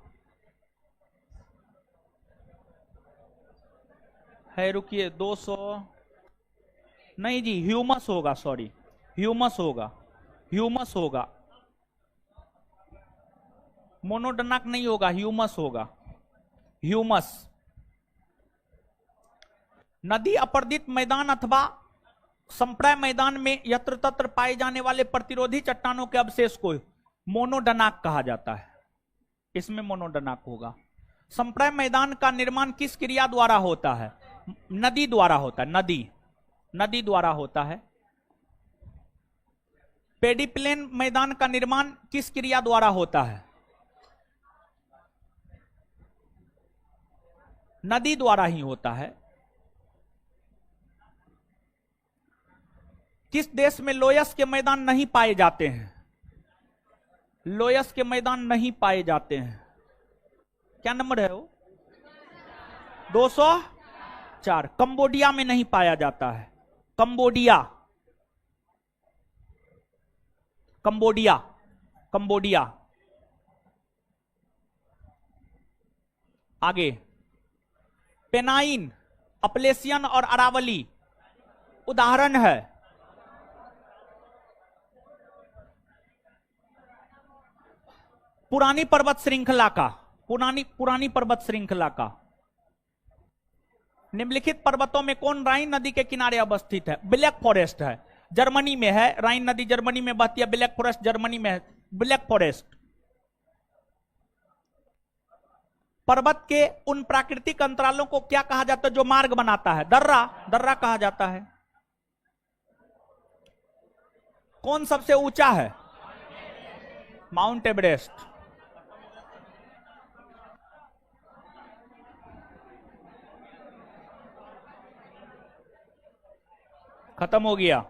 है। रुकिए 200 नहीं जी, ह्यूमस होगा। सॉरी, ह्यूमस होगा। ह्यूमस होगा। मोनोडनाक नहीं होगा, ह्यूमस होगा। ह्यूमस। नदी अपर्दित मैदान अथवा संप्राय मैदान में यत्र तत्र पाए जाने वाले प्रतिरोधी चट्टानों के अवशेष को मोनोडनाक कहा जाता है। इसमें मोनोडनाक होगा। संप्राय मैदान का निर्माण किस क्रिया द्वारा होता है? नदी द्वारा होता है। नदी। नदी द्वारा होता है। पेडिप्लेन मैदान का निर्माण किस क्रिया द्वारा होता है? नदी द्वारा ही होता है। किस देश में लोयस के मैदान नहीं पाए जाते हैं? लोयस के मैदान नहीं पाए जाते हैं। क्या नंबर है वो? 204। कंबोडिया में नहीं पाया जाता है। कंबोडिया। कंबोडिया। कंबोडिया। आगे। पेनाइन, अपलेशियन और अरावली उदाहरण है। पुरानी पर्वत श्रृंखला का। पुरानी पर्वत श्रृंखला का। निम्नलिखित पर्वतों में कौन राइन नदी के किनारे अवस्थित है? ब्लैक फॉरेस्ट है। जर्मनी में है। राइन नदी जर्मनी में बहती है। ब्लैक फॉरेस्ट जर्मनी में है। Black forest. पर्वत के उन प्राकृतिक अंतरालों को क्या कहा जाता है जो मार्ग बनाता है? दर्रा। दर्रा कहा जाता है। कौन सबसे ऊंचा है? Mount Everest. खत्म हो गया।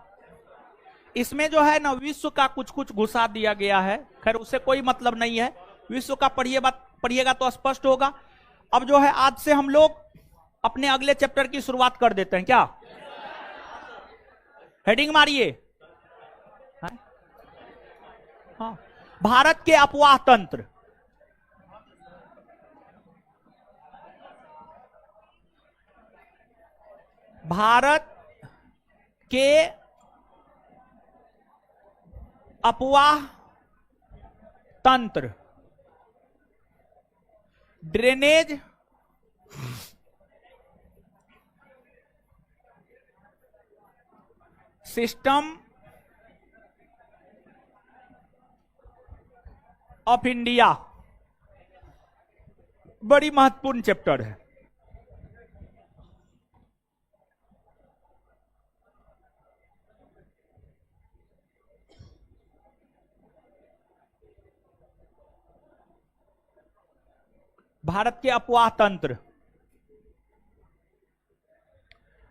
इसमें जो है ना विश्व का कुछ कुछ घुसा दिया गया है, खैर उससे कोई मतलब नहीं है। विश्व का पढ़िएगा तो स्पष्ट होगा। अब जो है आज से हम लोग अपने अगले चैप्टर की शुरुआत कर देते हैं क्या? हेडिंग मारिए। हाँ, भारत के अफवाह तंत्र। भारत के अफवाह तंत्र, ड्रेनेज सिस्टम ऑफ इंडिया, बड़ी महत्वपूर्ण चैप्टर है। भारत के अफवाह तंत्र,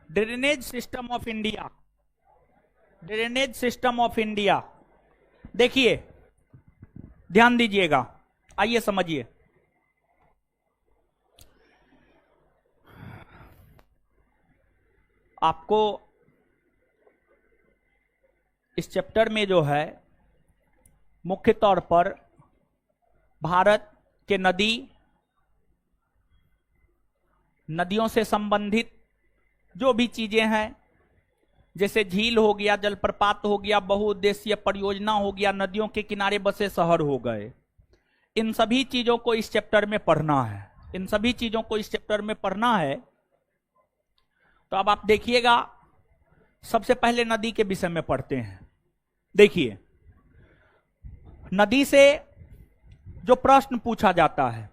drainage system of India, drainage system of India. देखिए, ध्यान दीजिएगा, आइए समझिए। आपको इस चैप्टर में जो है मुख्य तौर पर भारत के नदियों से संबंधित जो भी चीजें हैं, जैसे झील हो गया, जलप्रपात हो गया, बहुउद्देशीय परियोजना हो गया, नदियों के किनारे बसे शहर हो गए, इन सभी चीजों को इस चैप्टर में पढ़ना है। इन सभी चीजों को इस चैप्टर में पढ़ना है। तो अब आप देखिएगा, सबसे पहले नदी के विषय में पढ़ते हैं। देखिए, नदी से जो प्रश्न पूछा जाता है,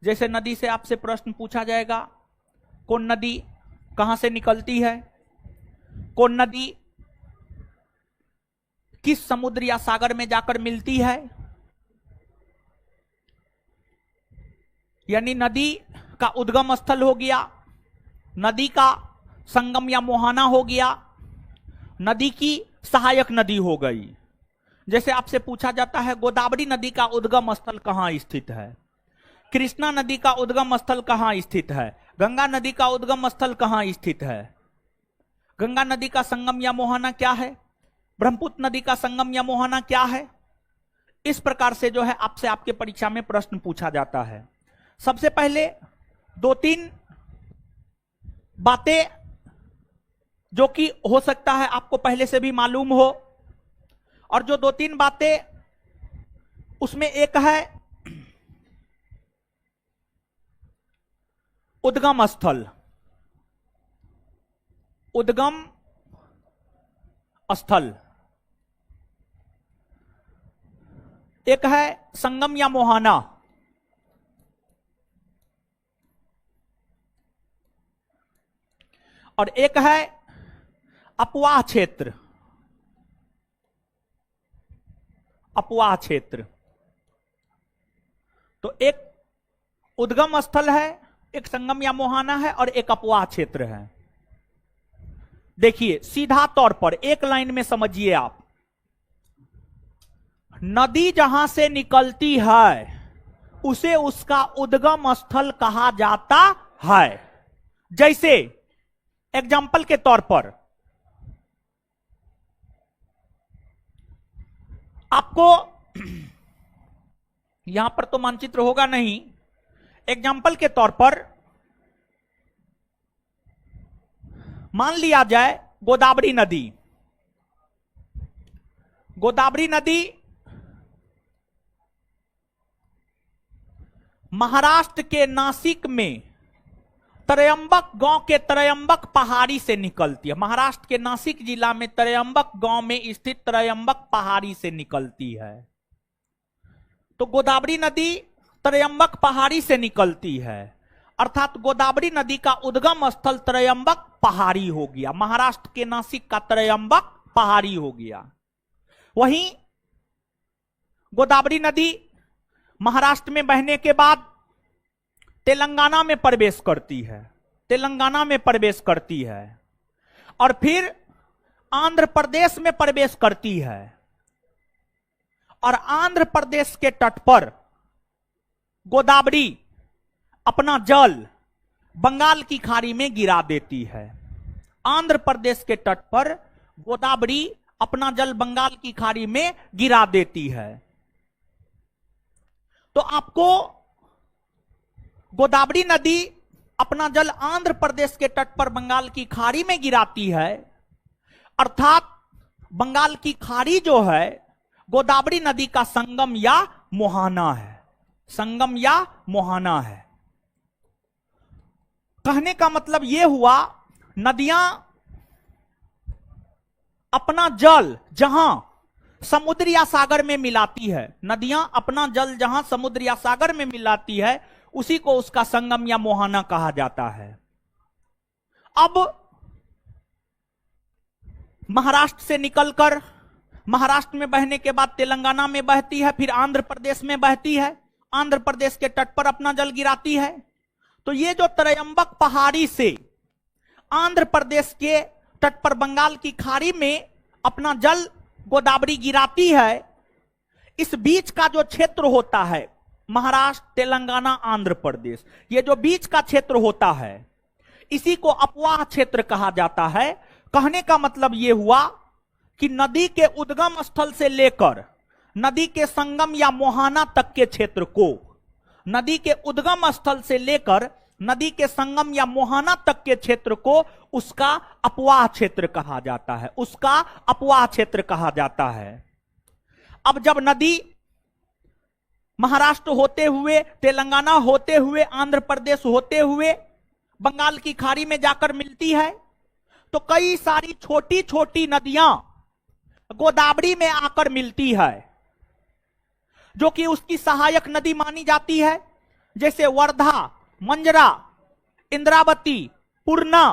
जैसे नदी से आपसे प्रश्न पूछा जाएगा, कौन नदी कहां से निकलती है, कौन नदी किस समुद्र या सागर में जाकर मिलती है, यानी नदी का उद्गम स्थल हो गया, नदी का संगम या मुहाना हो गया, नदी की सहायक नदी हो गई। जैसे आपसे पूछा जाता है गोदावरी नदी का उद्गम स्थल कहां स्थित है, कृष्णा नदी का उद्गम स्थल कहां स्थित है, गंगा नदी का उद्गम स्थल कहां स्थित है, गंगा नदी का संगम या मोहना क्या है, ब्रह्मपुत्र नदी का संगम या मोहना क्या है। इस प्रकार से जो है आपसे आपके परीक्षा में प्रश्न पूछा जाता है। सबसे पहले 2-3 बातें जो कि हो सकता है आपको पहले से भी मालूम हो, और जो 2-3 बातें उसमें एक है उद्गम स्थल, उद्गम स्थल, एक है संगम या मोहाना, और एक है अपवाह क्षेत्र। अपवाह क्षेत्र, तो एक उद्गम स्थल है, एक संगम या मोहाना है, और एक अपवाह क्षेत्र है। देखिए, सीधा तौर पर एक लाइन में समझिए आप, नदी जहां से निकलती है उसे उसका उद्गम स्थल कहा जाता है। जैसे एग्जाम्पल के तौर पर आपको यहां पर तो मानचित्र होगा नहीं, एग्जाम्पल के तौर पर मान लिया जाए गोदावरी नदी। गोदावरी नदी महाराष्ट्र के नासिक में त्रयंबक गांव के त्रयंबक पहाड़ी से निकलती है। महाराष्ट्र के नासिक जिला में त्रयंबक गांव में स्थित त्रयंबक पहाड़ी से निकलती है। तो गोदावरी नदी त्रयंबक पहाड़ी से निकलती है, अर्थात गोदावरी नदी का उद्गम स्थल त्रयंबक पहाड़ी हो गया, महाराष्ट्र के नासिक का त्रयंबक पहाड़ी हो गया। वहीं गोदावरी नदी महाराष्ट्र में बहने के बाद तेलंगाना में प्रवेश करती है, तेलंगाना में प्रवेश करती है, और फिर आंध्र प्रदेश में प्रवेश करती है और आंध्र प्रदेश के तट पर गोदावरी अपना जल बंगाल की खाड़ी में गिरा देती है। आंध्र प्रदेश के तट पर गोदावरी अपना जल बंगाल की खाड़ी में गिरा देती है। तो आपको गोदावरी नदी अपना जल आंध्र प्रदेश के तट पर बंगाल की खाड़ी में गिराती है, अर्थात बंगाल की खाड़ी जो है गोदावरी नदी का संगम या मुहाना है, संगम या मुहाना है। कहने का मतलब यह हुआ, नदियां अपना जल जहां समुद्र या सागर में मिलाती है, नदियां अपना जल जहां समुद्र या सागर में मिलाती है, उसी को उसका संगम या मुहाना कहा जाता है। अब महाराष्ट्र से निकलकर महाराष्ट्र में बहने के बाद तेलंगाना में बहती है, फिर आंध्र प्रदेश में बहती है, आंध्र प्रदेश के तट पर अपना जल गिराती है। तो ये जो त्रयंबक पहाड़ी से आंध्र प्रदेश के तट पर बंगाल की खाड़ी में अपना जल गोदावरी गिराती है, इस बीच का जो क्षेत्र होता है महाराष्ट्र, तेलंगाना, आंध्र प्रदेश, ये जो बीच का क्षेत्र होता है इसी को अपवाह क्षेत्र कहा जाता है। कहने का मतलब यह हुआ कि नदी के उद्गम स्थल से लेकर नदी के संगम या मुहाना तक के क्षेत्र को, नदी के उद्गम स्थल से लेकर नदी के संगम या मुहाना तक के क्षेत्र को उसका अपवाह क्षेत्र कहा जाता है, उसका अपवाह क्षेत्र कहा जाता है। अब जब नदी महाराष्ट्र होते हुए, तेलंगाना होते हुए, आंध्र प्रदेश होते हुए बंगाल की खाड़ी में जाकर मिलती है, तो कई सारी छोटी छोटी नदियां गोदावरी में आकर मिलती है, जो कि उसकी सहायक नदी मानी जाती है, जैसे वर्धा, मंजरा, इंद्रावती, पूर्णा,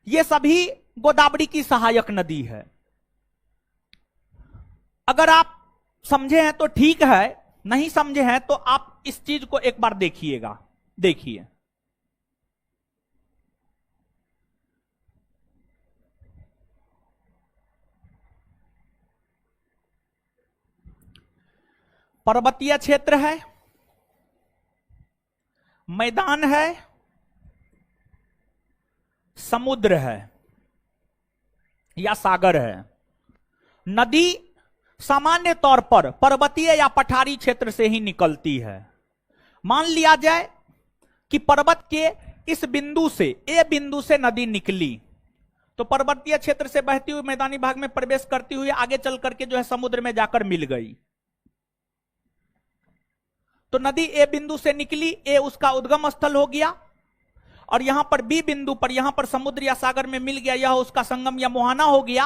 ये सभी गोदावरी की सहायक नदी है। अगर आप समझे हैं तो ठीक है, नहीं समझे हैं तो आप इस चीज को एक बार देखिएगा। देखिए, पर्वतीय क्षेत्र है, मैदान है, समुद्र है या सागर है। नदी सामान्य तौर पर पर्वतीय या पठारी क्षेत्र से ही निकलती है। मान लिया जाए कि पर्वत के इस बिंदु से, ए बिंदु से नदी निकली, तो पर्वतीय क्षेत्र से बहती हुई मैदानी भाग में प्रवेश करती हुई आगे चल करके जो है समुद्र में जाकर मिल गई। तो नदी ए बिंदु से निकली, ए उसका उद्गम स्थल हो गया, और यहां पर बी बिंदु पर, यहां पर समुद्र या सागर में मिल गया, यह उसका संगम या मुहाना हो गया।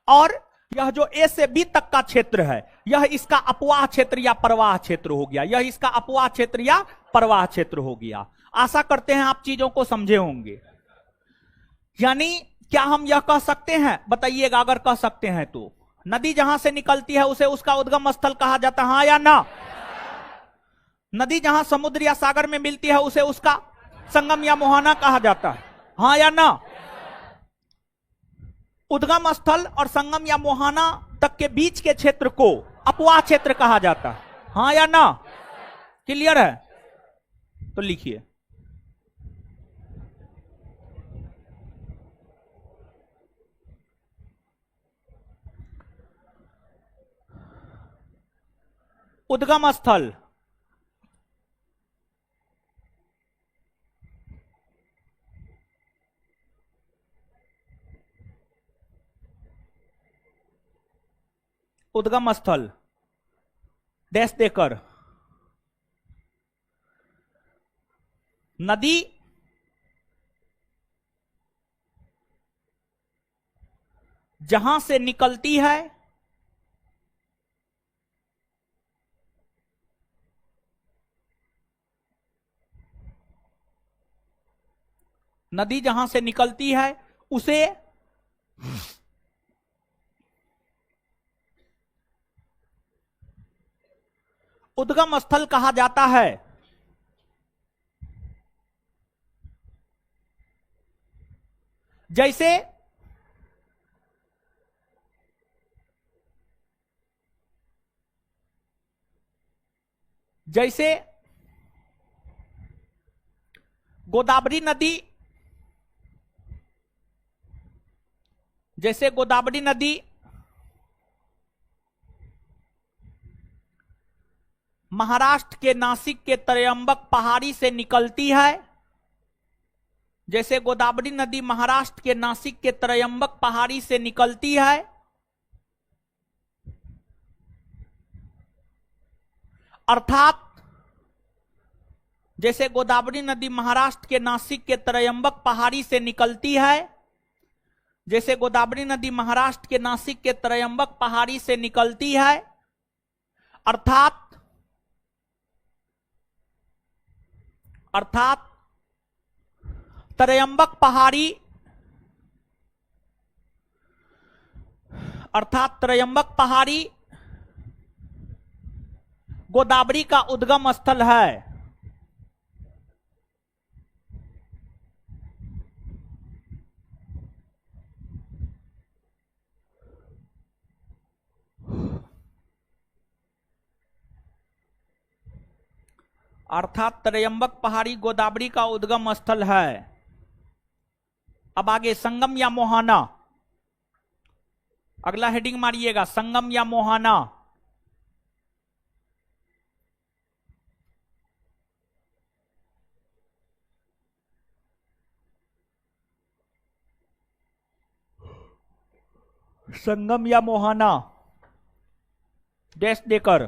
और यह जो ए से बी तक का क्षेत्र है, यह इसका अपवाह क्षेत्र या प्रवाह क्षेत्र हो गया, यह इसका अपवाह क्षेत्र या प्रवाह क्षेत्र हो गया। आशा करते हैं आप चीजों को समझे होंगे। यानी क्या हम यह कह सकते हैं, बताइएगा अगर कह सकते हैं तो, नदी जहां से निकलती है उसे उसका उद्गम स्थल कहा जाता है, हाँ या ना? नदी जहां समुद्र या सागर में मिलती है उसे उसका संगम या मुहाना कहा जाता है, हाँ या ना? उद्गम स्थल और संगम या मुहाना तक के बीच के क्षेत्र को अपवाह क्षेत्र कहा जाता है, हाँ या ना? क्लियर है? तो लिखिए, उद्गम स्थल उद्गम स्थल डैश देकर नदी जहां से निकलती है नदी जहां से निकलती है उसे उद्गम स्थल कहा जाता है। जैसे जैसे गोदावरी नदी, महाराष्ट्र के नासिक के त्रयंबक पहाड़ी से निकलती है, जैसे गोदावरी नदी महाराष्ट्र के नासिक के त्रयंबक पहाड़ी से निकलती है, अर्थात जैसे गोदावरी नदी महाराष्ट्र के नासिक के त्रयंबक पहाड़ी से निकलती है, जैसे गोदावरी नदी महाराष्ट्र के नासिक के त्रयंबक पहाड़ी से निकलती है, अर्थात त्रयंबक पहाड़ी गोदावरी का उद्गम स्थल है। अर्थात त्रयंबक पहाड़ी गोदावरी का उद्गम स्थल है। अब आगे संगम या मोहाना, अगला हेडिंग मारिएगा, संगम या मोहाना। संगम या मोहाना डैश देकर,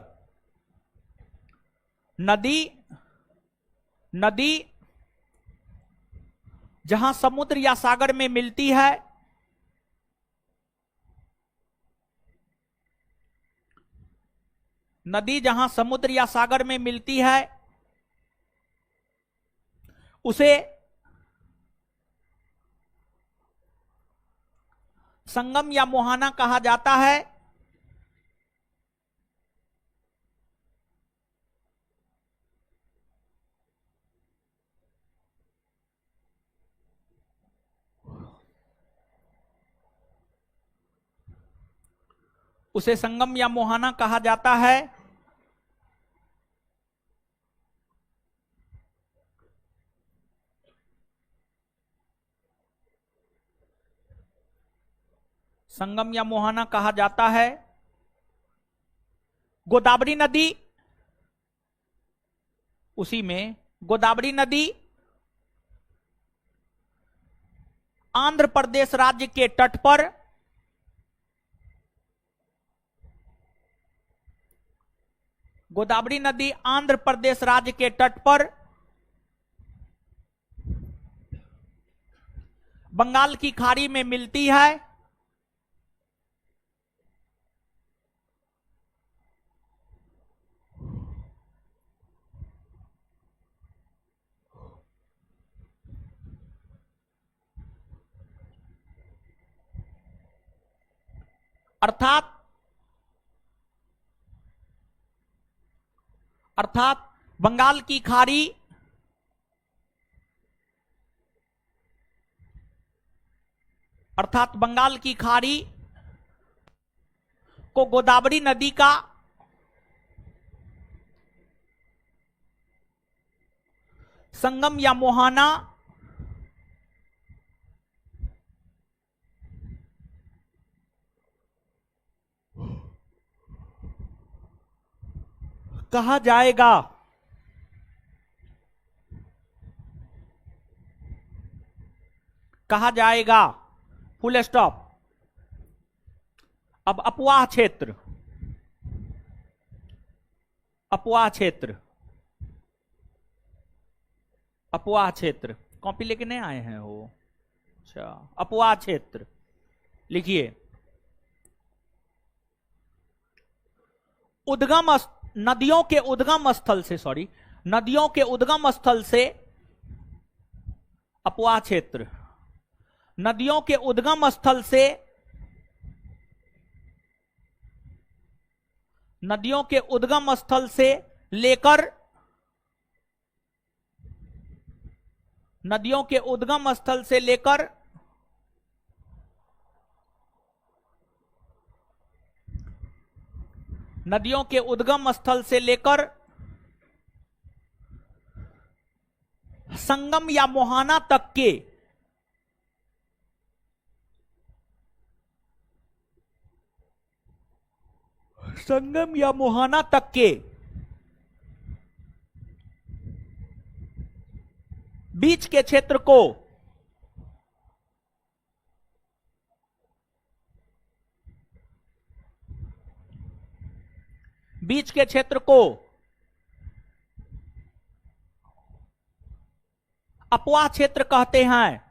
नदी जहां समुद्र या सागर में मिलती है, नदी जहां समुद्र या सागर में मिलती है उसे संगम या मोहाना कहा जाता है। उसे संगम या मोहाना कहा जाता है। संगम या मोहाना कहा जाता है। गोदावरी नदी, उसी में गोदावरी नदी आंध्र प्रदेश राज्य के तट पर, गोदावरी नदी आंध्र प्रदेश राज्य के तट पर बंगाल की खाड़ी में मिलती है। अर्थात बंगाल की खाड़ी को गोदावरी नदी का संगम या मोहाना कहा जाएगा। Full stop. अब अपवाह क्षेत्र, कॉपी लेके नहीं आए हैं वो? अच्छा, अपवाह क्षेत्र लिखिए। नदियों के उद्गम स्थल से अपवाह क्षेत्र, नदियों के उद्गम स्थल से लेकर संगम या मोहाना तक के संगम या मोहाना तक के बीच के क्षेत्र को अपवाह क्षेत्र कहते हैं।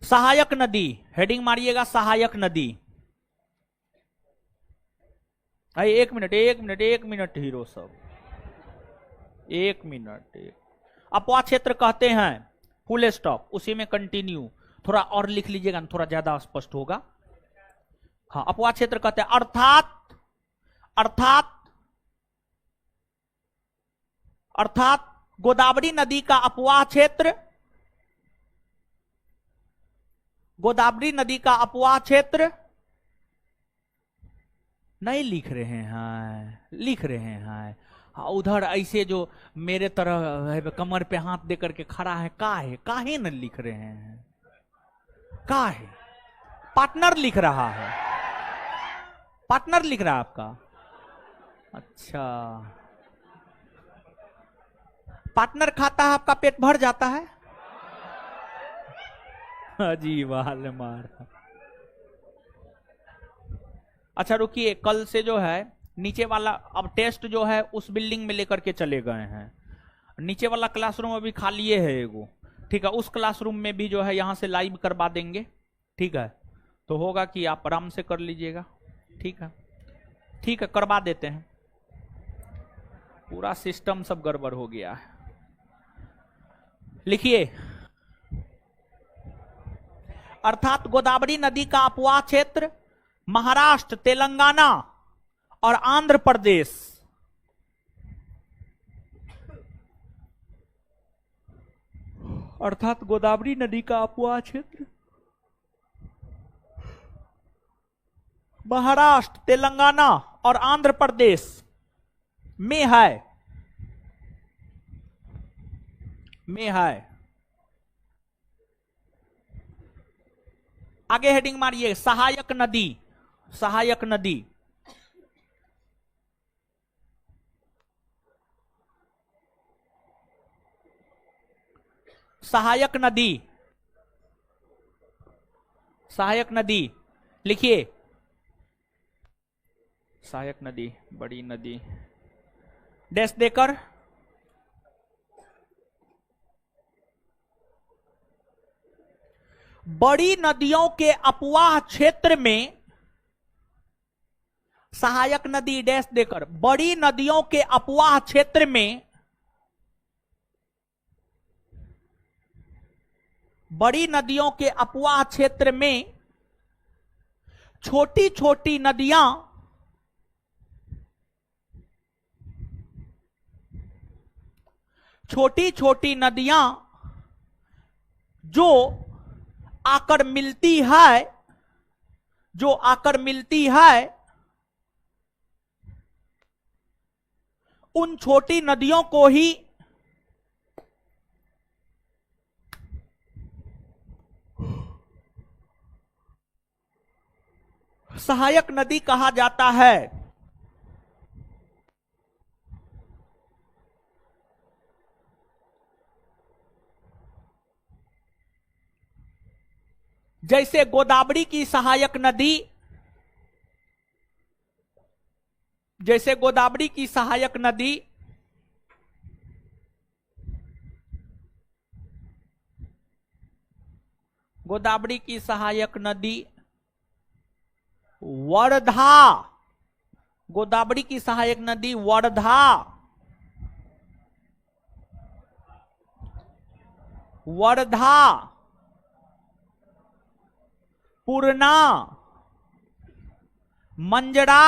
सहायक नदी, हेडिंग मारिएगा सहायक नदी। एक मिनट हीरो सब, एक मिनट। अपवाह क्षेत्र कहते हैं, फुल स्टॉप, उसी में कंटिन्यू। थोड़ा और लिख लीजिएगा, थोड़ा ज्यादा स्पष्ट होगा। हाँ, अपवाह क्षेत्र कहते हैं अर्थात गोदावरी नदी का अपवाह क्षेत्र, गोदावरी नदी का अपवाह क्षेत्र नहीं लिख रहे हैं। हाँ, उधर ऐसे जो मेरे तरह कमर पे हाथ दे करके खड़ा है, काहे न लिख रहे हैं? काहे? पार्टनर लिख रहा है, पार्टनर लिख रहा है आपका। अच्छा, पार्टनर खाता है आपका पेट भर जाता है। अजीब हाल मार। अच्छा रुकिए, कल से जो है नीचे वाला अब टेस्ट जो है उस बिल्डिंग में लेकर के चले गए हैं। नीचे वाला क्लासरूम अभी खाली है एगो, ठीक है। उस क्लासरूम में भी जो है यहां से लाइव करवा देंगे, ठीक है। तो होगा कि आप आराम से कर लीजिएगा, ठीक है। ठीक है, करवा देते हैं। पूरा सिस्टम सब गड़बड़ हो गया है। लिखिए, अर्थात गोदावरी नदी का अपवाह क्षेत्र महाराष्ट्र, तेलंगाना और आंध्र प्रदेश, अर्थात गोदावरी नदी का अपवाह क्षेत्र महाराष्ट्र, तेलंगाना और आंध्र प्रदेश में है, आगे हेडिंग मारिए सहायक नदी, सहायक नदी। सहायक नदी, सहायक नदी लिखिए, सहायक नदी, बड़ी नदी डैश देकर बड़ी नदियों के अपवाह क्षेत्र में, सहायक नदी डैश देकर बड़ी नदियों के अपवाह क्षेत्र में, बड़ी नदियों के अपवाह क्षेत्र में छोटी छोटी नदियां जो आकर मिलती है, उन छोटी नदियों को ही सहायक नदी कहा जाता है। जैसे गोदावरी की सहायक नदी, जैसे गोदावरी की सहायक नदी गोदावरी की सहायक नदी वर्धा, गोदावरी की सहायक नदी वर्धा, वर्धा, पूर्णा, मंजरा,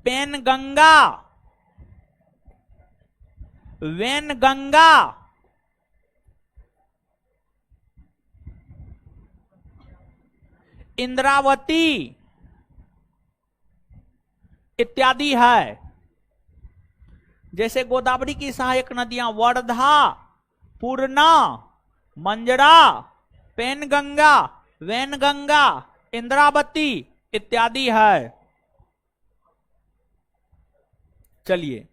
पेनगंगा, वेनगंगा, इंद्रावती इत्यादि है। जैसे गोदावरी की सहायक नदियां वर्धा, पूर्णा, मंजरा, पेनगंगा, वेनगंगा, इंद्रावती इत्यादि है। चलिए,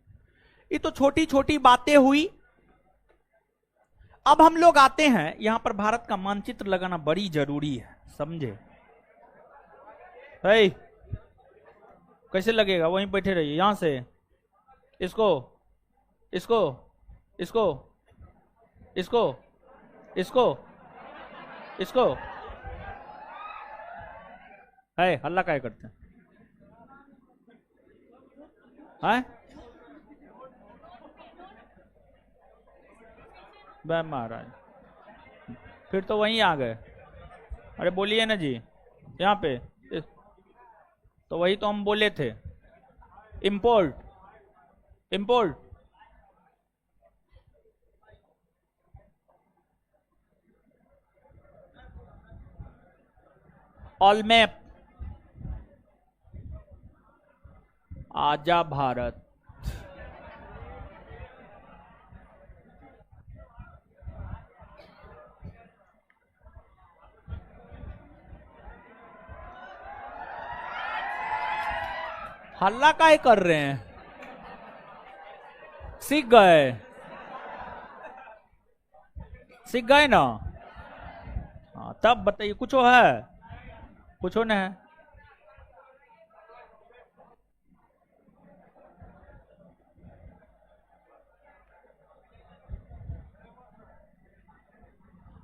ये तो छोटी छोटी बातें हुई। अब हम लोग आते हैं, यहां पर भारत का मानचित्र लगाना बड़ी जरूरी है, समझे? है कैसे लगेगा? वहीं बैठे रहिए, यहां से इसको इसको इसको इसको इसको इसको है हल्ला काय करते हैं? बे महाराज, फिर तो वहीं आ गए। अरे बोलिए ना जी, यहाँ पे तो वही तो हम बोले थे, इंपोर्ट इंपोर्ट। ऑल मैप, आजा भारत। हल्ला काहे कर रहे हैं? सीख गए? सीख गए ना? हाँ, तब बताइए, कुछ है? कुछ नहीं है?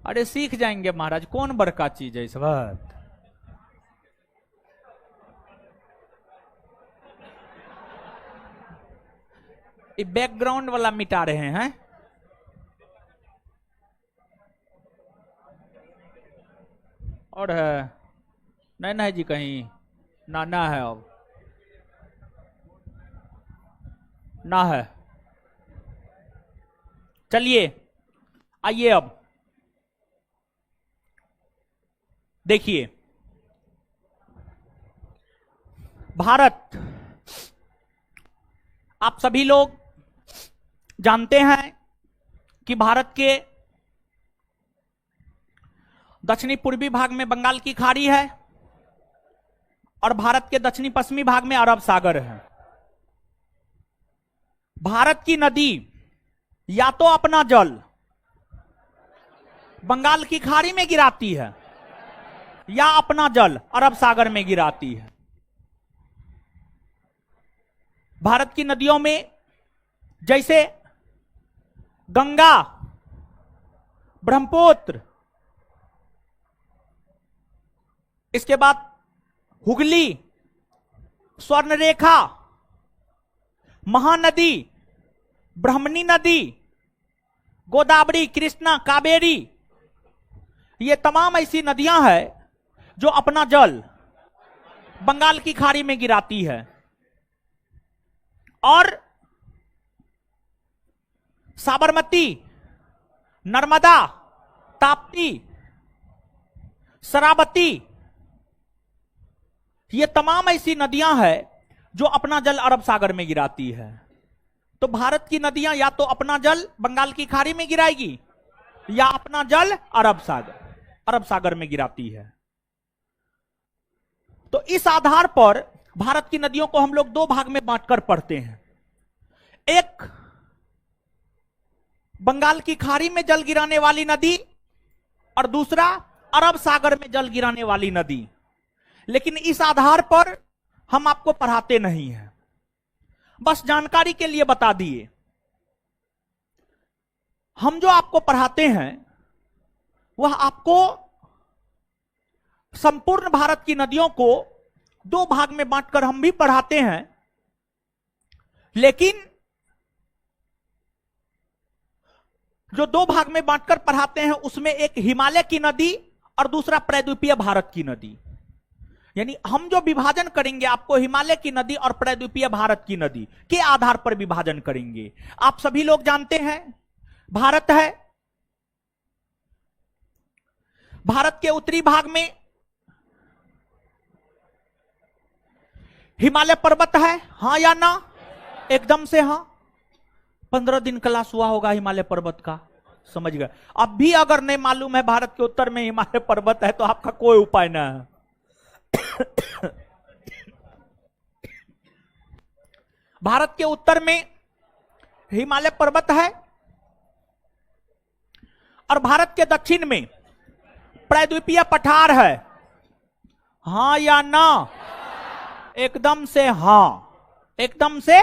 अरे सीख जाएंगे महाराज, कौन बड़का चीज है इस बात। ये बैकग्राउंड वाला मिटा रहे हैं। और है नहीं नहीं जी, कहीं ना है, अब ना है। चलिए आइए, अब देखिए, भारत, आप सभी लोग जानते हैं कि भारत के दक्षिणी पूर्वी भाग में बंगाल की खाड़ी है और भारत के दक्षिणी पश्चिमी भाग में अरब सागर है। भारत की नदी या तो अपना जल बंगाल की खाड़ी में गिराती है या अपना जल अरब सागर में गिराती है। भारत की नदियों में जैसे गंगा, ब्रह्मपुत्र, इसके बाद हुगली, स्वर्णरेखा, महानदी, ब्रह्मणी नदी, गोदावरी, कृष्णा, कावेरी, ये तमाम ऐसी नदियां हैं जो अपना जल बंगाल की खाड़ी में गिराती है। और साबरमती, नर्मदा, ताप्ती, शरावती, ये तमाम ऐसी नदियां हैं जो अपना जल अरब सागर में गिराती है। तो भारत की नदियां या तो अपना जल बंगाल की खाड़ी में गिराएगी या अपना जल अरब सागर में गिराती है। तो इस आधार पर भारत की नदियों को हम लोग दो भाग में बांटकर पढ़ते हैं। एक बंगाल की खाड़ी में जल गिराने वाली नदी और दूसरा अरब सागर में जल गिराने वाली नदी। लेकिन इस आधार पर हम आपको पढ़ाते नहीं हैं, बस जानकारी के लिए बता दिए। हम जो आपको पढ़ाते हैं वह आपको संपूर्ण भारत की नदियों को दो भाग में बांटकर हम भी पढ़ाते हैं। लेकिन जो दो भाग में बांटकर पढ़ाते हैं उसमें एक हिमालय की नदी और दूसरा प्रायद्वीपीय भारत की नदी। यानी हम जो विभाजन करेंगे आपको हिमालय की नदी और प्रायद्वीपीय भारत की नदी के आधार पर विभाजन करेंगे। आप सभी लोग जानते हैं भारत है, भारत के उत्तरी भाग में हिमालय पर्वत है, हां या ना? एकदम से हां। 15 दिन क्लास हुआ होगा हिमालय पर्वत का, समझ गए। अब भी अगर नहीं मालूम है भारत के उत्तर में हिमालय पर्वत है तो आपका कोई उपाय ना है। भारत के उत्तर में हिमालय पर्वत है और भारत के दक्षिण में प्रायद्वीपीय पठार है, हां या ना? एकदम से हां, एकदम से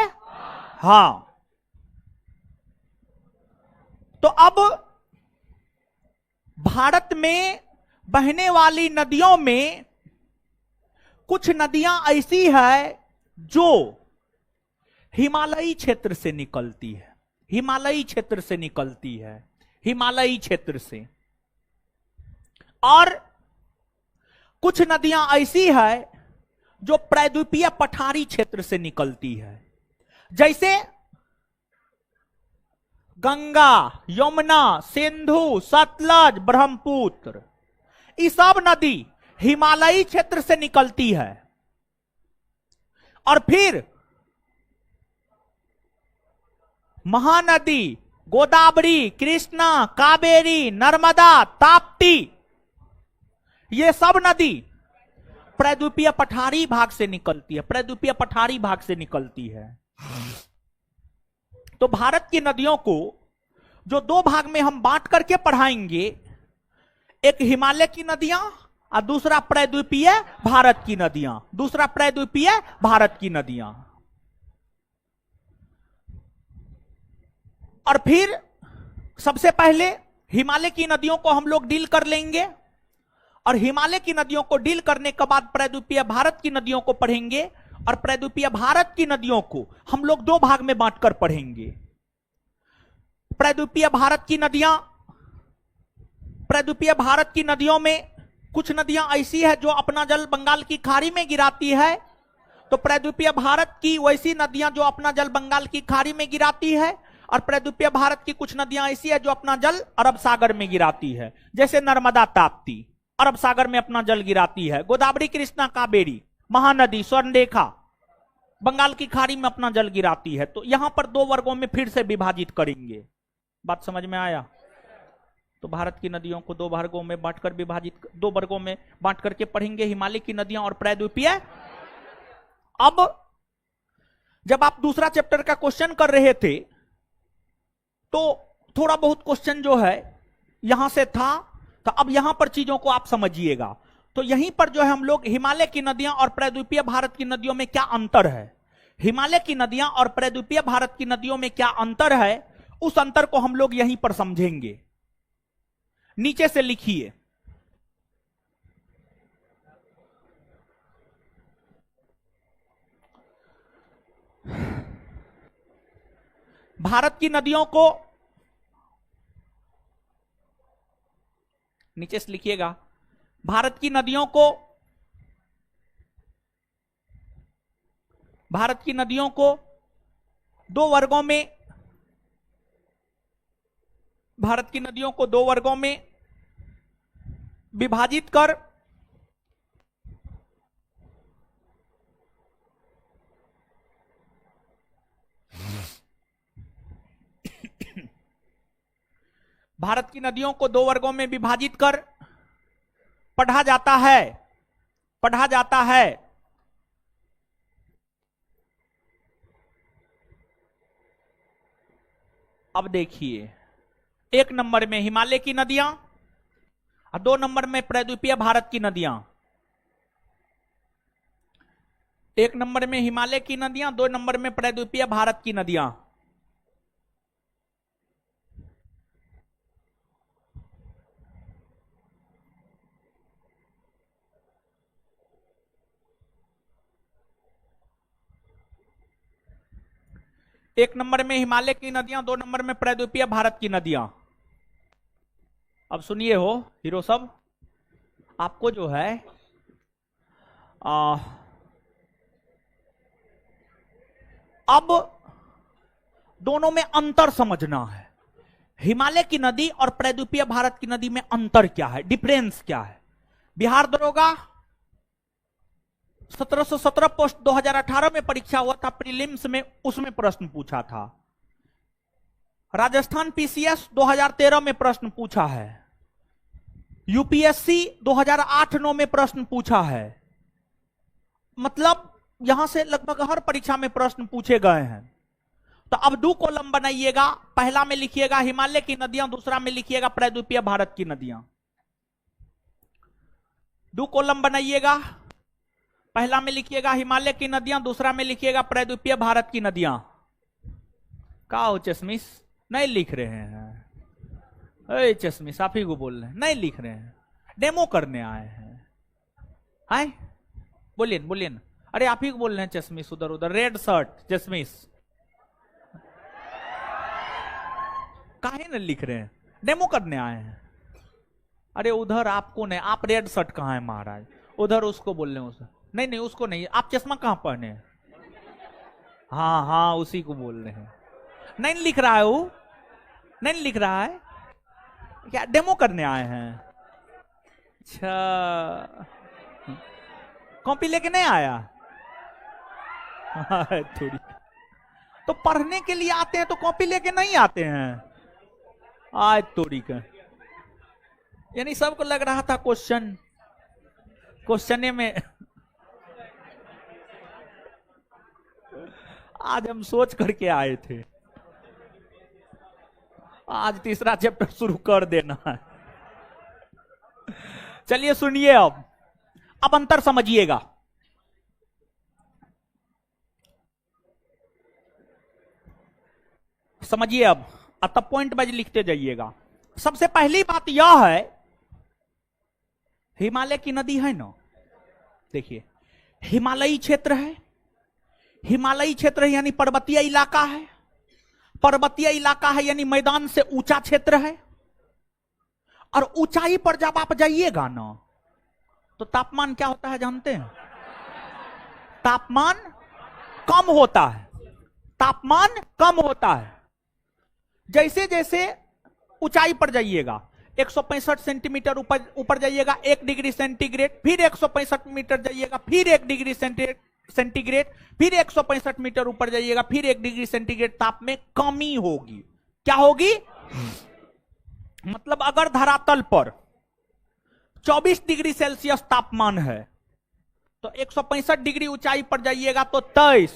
हां। तो अब भारत में बहने वाली नदियों में कुछ नदियां ऐसी है जो हिमालयी क्षेत्र से निकलती है, हिमालयी क्षेत्र से निकलती है, हिमालयी क्षेत्र से। और कुछ नदियां ऐसी है जो प्रायद्वीपीय पठारी क्षेत्र से निकलती है, जैसे गंगा, यमुना, सिंधु, सतलज, ब्रह्मपुत्र, ये सब नदी हिमालयी क्षेत्र से निकलती है। और फिर महानदी गोदावरी, कृष्णा, कावेरी, नर्मदा, ताप्ती, ये सब नदी प्रायद्वीपीय पठारी भाग से निकलती है, प्रायद्वीपीय पठारी भाग से निकलती है। तो भारत की नदियों को जो दो भाग में हम बांट करके पढ़ाएंगे, एक हिमालय की नदियां और दूसरा प्रायद्वीपीय भारत की नदियां, दूसरा प्रायद्वीपीय भारत की नदियां। और फिर सबसे पहले हिमालय की नदियों को हम लोग डील कर लेंगे और हिमालय की नदियों को डील करने के बाद प्रायद्वीपीय भारत की नदियों को पढ़ेंगे और प्रायद्वीपीय भारत की नदियों को हम लोग दो भाग में बांटकर पढ़ेंगे। प्रायद्वीपीय भारत की नदियां, प्रायद्वीपीय भारत की नदियों में कुछ नदियां ऐसी है जो अपना जल बंगाल की खाड़ी में गिराती है, तो प्रायद्वीपीय भारत की वैसी नदियां जो अपना जल बंगाल की खाड़ी में गिराती है, और प्रायद्वीपीय भारत की कुछ नदियां ऐसी है जो अपना जल अरब सागर में गिराती है, जैसे नर्मदा, ताप्ती अरब सागर में अपना जल गिराती है, गोदावरी, कृष्णा, कावेरी, महानदी, स्वर्णरेखा बंगाल की खाड़ी में अपना जल गिराती है। तो यहां पर दो वर्गों में फिर से विभाजित करेंगे। बात समझ में आया? तो भारत की नदियों को दो भागों में बांटकर विभाजित, दो वर्गों में बांट करके पढ़ेंगे, हिमालय की नदियां और प्रायद्वीपीय। अब जब आप दूसरा चैप्टर का क्वेश्चन कर रहे थे तो थोड़ा बहुत क्वेश्चन जो है यहां से था, तो अब यहां पर चीजों को आप समझिएगा। तो यहीं पर जो है हम लोग हिमालय की नदियां और प्रायद्वीपीय भारत की नदियों में क्या अंतर है, हिमालय की नदियां और प्रायद्वीपीय भारत की नदियों में क्या अंतर है, उस अंतर को हम लोग यहीं पर समझेंगे। नीचे से लिखिए, भारत की नदियों को, नीचे से लिखिएगा, भारत की नदियों को, भारत की नदियों को दो वर्गों में, भारत की नदियों को दो वर्गों में विभाजित कर भारत की नदियों को दो वर्गों में विभाजित कर पढ़ा जाता है, पढ़ा जाता है। अब देखिए, एक नंबर में हिमालय की नदियां और दो नंबर में प्रायद्वीपीय भारत की नदियां। एक नंबर में हिमालय की नदियां, दो नंबर में प्रायद्वीपीय भारत की नदियां। एक नंबर में हिमालय की नदियां, दो नंबर में प्रायद्वीपीय भारत की नदियां। अब सुनिए हो हीरो सब, आपको जो है अब दोनों में अंतर समझना है। हिमालय की नदी और प्रायद्वीपीय भारत की नदी में अंतर क्या है, डिफरेंस क्या है। बिहार दरोगा 1717 पोस्ट 2018 में परीक्षा हुआ था, प्रीलिम्स में उसमें प्रश्न पूछा था। राजस्थान पीसीएस 2013 में प्रश्न पूछा है। यूपीएससी 2008-9 में प्रश्न पूछा है। मतलब यहां से लगभग हर परीक्षा में प्रश्न पूछे गए हैं। तो अब 2 कॉलम बनाइएगा, पहला में लिखिएगा हिमालय की नदियां, दूसरा में लिखिएगा प्रायद्वीपीय भारत की नदियां। 2 कॉलम बनाइएगा, पहला में लिखिएगा हिमालय की नदियां, दूसरा में लिखिएगा प्रायद्वीपीय भारत की नदियां। का हो चश्मिश, नहीं लिख रहे हैं? अरे चश्मिश आप ही को बोल रहे हैं, नहीं लिख रहे हैं, डेमो करने आए हैं। हाय बोलिए बोलिए ना, अरे आप ही को बोल रहे हैं चश्मिश, उधर उधर रेड शर्ट चश्मिश, काहे न लिख रहे हैं, डेमो करने आए हैं। अरे उधर आपको नहीं, आप रेड शर्ट कहाँ है महाराज, उधर उसको बोल रहे हैं उसे, नहीं नहीं उसको नहीं, आप चश्मा कहां पहने हैं? हाँ हाँ उसी को बोल रहे हैं, नहीं लिख रहा है वो, नहीं लिख रहा है क्या, डेमो करने आए हैं? अच्छा कॉपी लेके नहीं आया? थोड़ी तो पढ़ने के लिए आते हैं तो कॉपी लेके नहीं आते हैं। आज थोड़ी का यानी सबको लग रहा था क्वेश्चन में आज हम सोच करके आए थे, आज तीसरा चैप्टर शुरू कर देना है। चलिए सुनिए, अब अंतर समझिएगा। समझिए अब तब पॉइंट वाइज लिखते जाइएगा। सबसे पहली बात यह है, हिमालय की नदी है ना, देखिए हिमालयी क्षेत्र है, हिमालयी क्षेत्र यानी पर्वतीय इलाका है, पर्वतीय इलाका है यानी मैदान से ऊंचा क्षेत्र है। और ऊंचाई पर जब आप जाइएगा ना तो तापमान क्या होता है जानते हैं? तापमान कम होता है, तापमान कम होता है। जैसे जैसे ऊंचाई पर जाइएगा, 165 सेंटीमीटर ऊपर जाइएगा 1 डिग्री सेंटीग्रेड, फिर 165 मीटर जाइएगा फिर 1 डिग्री सेंटीग्रेड, फिर 165 मीटर ऊपर जाइएगा फिर 1 डिग्री सेंटीग्रेड ताप में कमी होगी। क्या होगी? मतलब अगर धरातल पर 24 डिग्री सेल्सियस तापमान है तो 165 डिग्री ऊंचाई पर जाइएगा तो 23,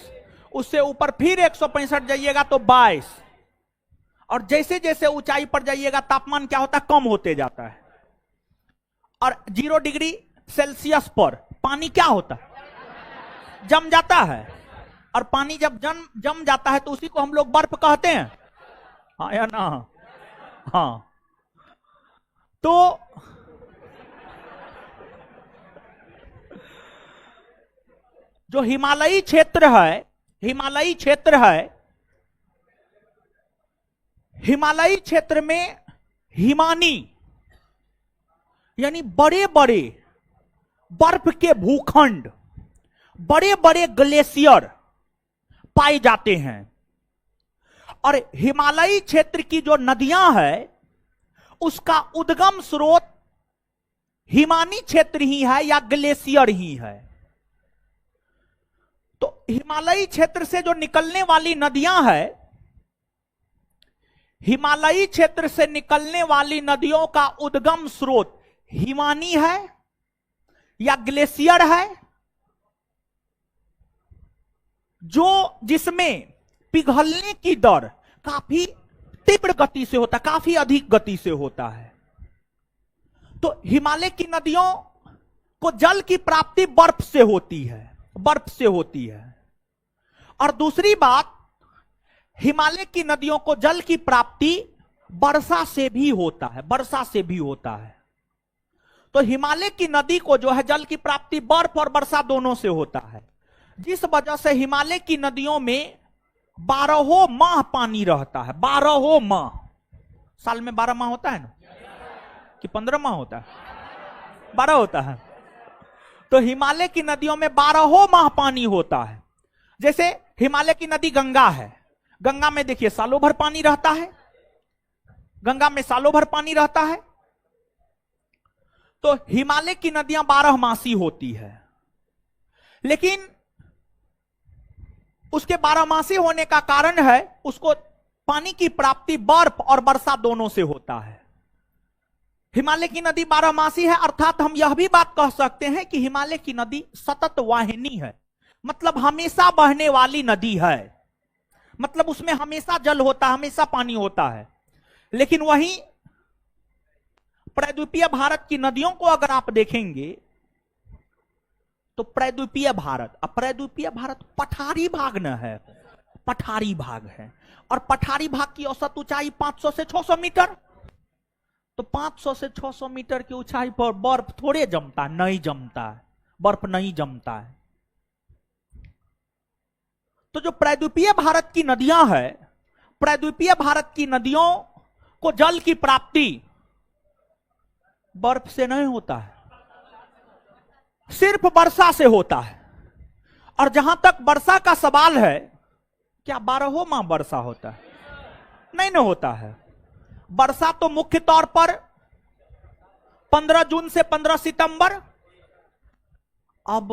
उससे ऊपर फिर 165 जाइएगा तो 22, और जैसे जैसे ऊंचाई पर जाइएगा तापमान क्या होता है? कम होते जाता है। और 0 डिग्री सेल्सियस पर पानी क्या होता है? जम जाता है। और पानी जब जम जाता है तो उसी को हम लोग बर्फ कहते हैं, हाँ या ना? हाँ। तो जो हिमालयी क्षेत्र है, हिमालयी क्षेत्र में हिमानी यानी बड़े बड़े बर्फ के भूखंड, बड़े बड़े ग्लेशियर पाए जाते हैं। और हिमालयी क्षेत्र की जो नदियां हैं उसका उद्गम स्रोत हिमानी क्षेत्र ही है या ग्लेशियर ही है। तो हिमालयी क्षेत्र से जो निकलने वाली नदियां हैं, हिमालयी क्षेत्र से निकलने वाली नदियों का उद्गम स्रोत हिमानी है या ग्लेशियर है, जो जिसमें पिघलने की दर काफी तीव्र गति से होता है, काफी अधिक गति से होता है। तो हिमालय की नदियों को जल की प्राप्ति बर्फ से होती है, बर्फ से होती है। और दूसरी बात, हिमालय की नदियों को जल की प्राप्ति वर्षा से भी होता है, वर्षा से भी होता है। तो हिमालय की नदी को जो है जल की प्राप्ति बर्फ और वर्षा दोनों से होता है, जिस वजह से हिमालय की नदियों में 12 माह पानी रहता है। 12 माह, साल में 12 माह होता है ना कि 15 माह होता है? 12 होता है। तो हिमालय की नदियों में 12 माह पानी होता है। जैसे हिमालय की नदी गंगा है, गंगा में देखिए सालों भर पानी रहता है, गंगा में सालों भर पानी रहता है। तो हिमालय की नदियां 12 मासी होती है, लेकिन उसके 12 मासी होने का कारण है उसको पानी की प्राप्ति बर्फ और वर्षा दोनों से होता है। हिमालय की नदी 12 मासी है, अर्थात हम यह भी बात कह सकते हैं कि हिमालय की नदी सतत वाहिनी है, मतलब हमेशा बहने वाली नदी है, मतलब उसमें हमेशा जल होता है, हमेशा पानी होता है। लेकिन वहीं प्रायद्वीपीय भारत की नदियों को अगर आप देखेंगे तो प्रायद्वीपीय भारत, अब प्रायद्वीपीय भारत पठारी भाग न है, पठारी भाग है, और पठारी भाग की औसत ऊंचाई 500 से 600 मीटर। तो 500 से 600 मीटर की ऊंचाई पर बर्फ थोड़े जमता है, नहीं जमता है, बर्फ नहीं जमता है। तो जो प्रायद्वीपीय भारत की नदियां हैं, प्रायद्वीपीय भारत की नदियों को जल की प्राप्ति बर्फ से नहीं होता है, सिर्फ वर्षा से होता है। और जहां तक वर्षा का सवाल है, क्या 12 माह वर्षा होता है? नहीं ना होता है। वर्षा तो मुख्य तौर पर 15 जून से 15 सितंबर। अब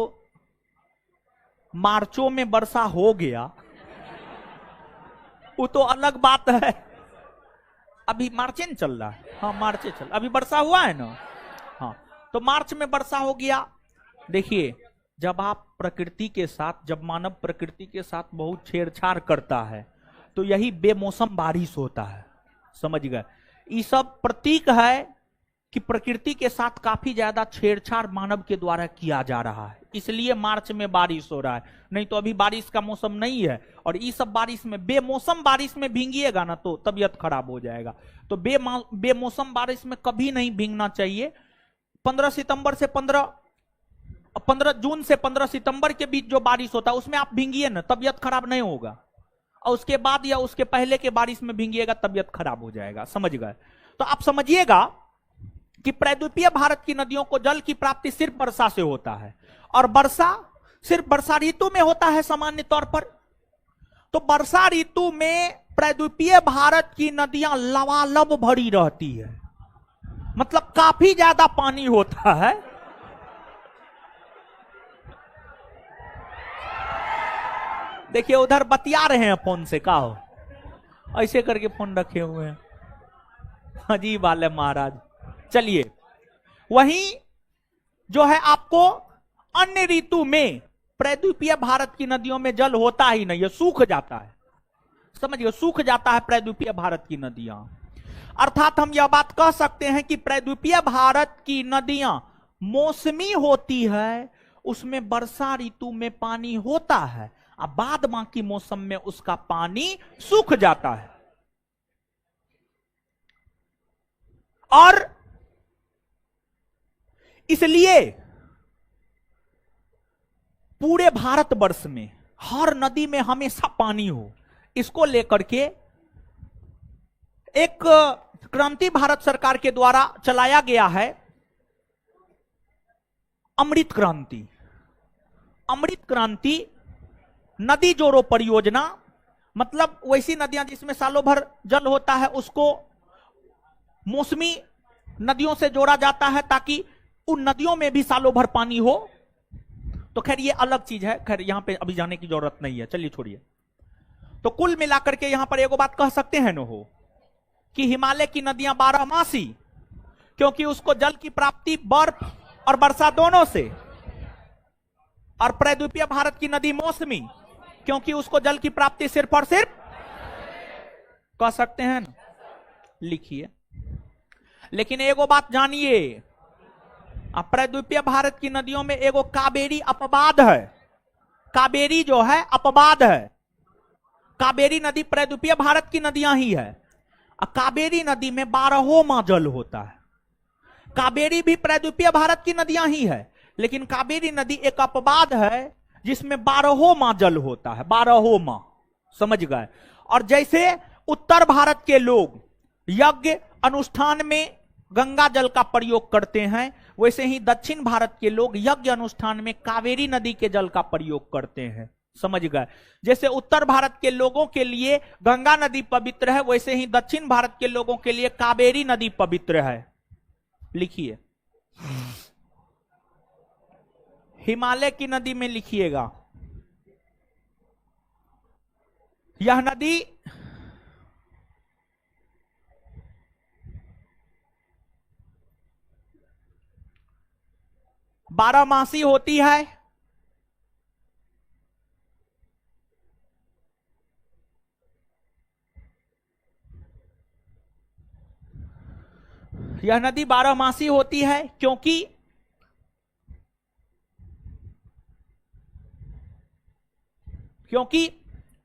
मार्चों में वर्षा हो गया वो तो अलग बात है, अभी मार्च में चल रहा है, हाँ मार्च चल, अभी वर्षा हुआ है ना, हाँ तो मार्च में वर्षा हो गया। देखिए जब आप प्रकृति के साथ, जब मानव प्रकृति के साथ बहुत छेड़छाड़ करता है तो यही बेमौसम बारिश होता है, समझ गए। ये सब प्रतीक है कि प्रकृति के साथ काफी ज्यादा छेड़छाड़ मानव के द्वारा किया जा रहा है, इसलिए मार्च में बारिश हो रहा है, नहीं तो अभी बारिश का मौसम नहीं है। और ये सब बारिश में, बेमौसम बारिश में भींगिएगा ना तो तबीयत खराब हो जाएगा। तो बेमौसम बारिश में कभी नहीं भींगना चाहिए। 15 जून से 15 सितंबर के बीच जो बारिश होता है उसमें आप भींगिए ना, तबीयत खराब नहीं होगा, और उसके बाद या उसके पहले के बारिश में भींगिएगा तबीयत खराब हो जाएगा, समझ गए। तो आप समझिएगा कि प्रायद्वीपीय भारत की नदियों को जल की प्राप्ति सिर्फ वर्षा से होता है, और वर्षा सिर्फ वर्षा ऋतु में होता है सामान्य तौर पर। तो वर्षा ऋतु में प्रायद्वीपीय भारत की नदियां लबालब भरी रहती है, मतलब काफी ज्यादा पानी होता है। देखिए उधर बतिया रहे हैं फोन से, का हो ऐसे करके फोन रखे हुए हैं, अजीब वाले महाराज। चलिए, वहीं जो है आपको अन्य ऋतु में प्रायद्वीपीय भारत की नदियों में जल होता ही नहीं है, सूख जाता है, समझिए सूख जाता है प्रायद्वीपीय भारत की नदियां। अर्थात हम यह बात कह सकते हैं कि प्रायद्वीपीय भारत की नदियां मौसमी होती है, उसमें वर्षा ऋतु में पानी होता है, अब बाद बाकी मौसम में उसका पानी सूख जाता है। और इसलिए पूरे भारतवर्ष में हर नदी में हमेशा पानी हो, इसको लेकर के एक क्रांति भारत सरकार के द्वारा चलाया गया है अमृत क्रांति। अमृत क्रांति नदी जोड़ो परियोजना, मतलब वैसी नदियां जिसमें सालों भर जल होता है उसको मौसमी नदियों से जोड़ा जाता है ताकि उन नदियों में भी सालों भर पानी हो। तो खैर ये अलग चीज है, खैर यहां पे अभी जाने की जरूरत नहीं है, चलिए छोड़िए। तो कुल मिलाकर के यहां पर एगो बात कह सकते हैं न हो कि हिमालय की नदियां 12 मासी, क्योंकि उसको जल की प्राप्ति बर्फ और वर्षा दोनों से, और प्रायद्वीपीय भारत की नदी मौसमी, क्योंकि उसको जल की प्राप्ति सिर्फ और सिर्फ, कह सकते हैं ना, लिखिए। लेकिन एगो बात जानिए, प्रायद्वीपीय भारत की नदियों में एगो कावेरी अपवाद है। कावेरी जो है अपवाद है, कावेरी नदी प्रायद्वीपीय भारत की नदियां ही है। कावेरी नदी में 12 माह जल होता है। कावेरी भी प्रायद्वीपीय भारत की नदियां ही है, लेकिन कावेरी नदी एक अपवाद है जिसमें 12 माह जल होता है, 12 माह, समझ गए। और जैसे उत्तर भारत के लोग यज्ञ अनुष्ठान में गंगा जल का प्रयोग करते हैं, वैसे ही दक्षिण भारत के लोग यज्ञ अनुष्ठान में कावेरी नदी के जल का प्रयोग करते हैं। समझ गए? जैसे उत्तर भारत के लोगों के लिए गंगा नदी पवित्र है, वैसे ही दक्षिण भारत के लोगों के लिए कावेरी नदी पवित्र है। लिखिए, हिमालय की नदी में लिखिएगा, यह नदी बारहमासी होती है, यह नदी बारहमासी होती है क्योंकि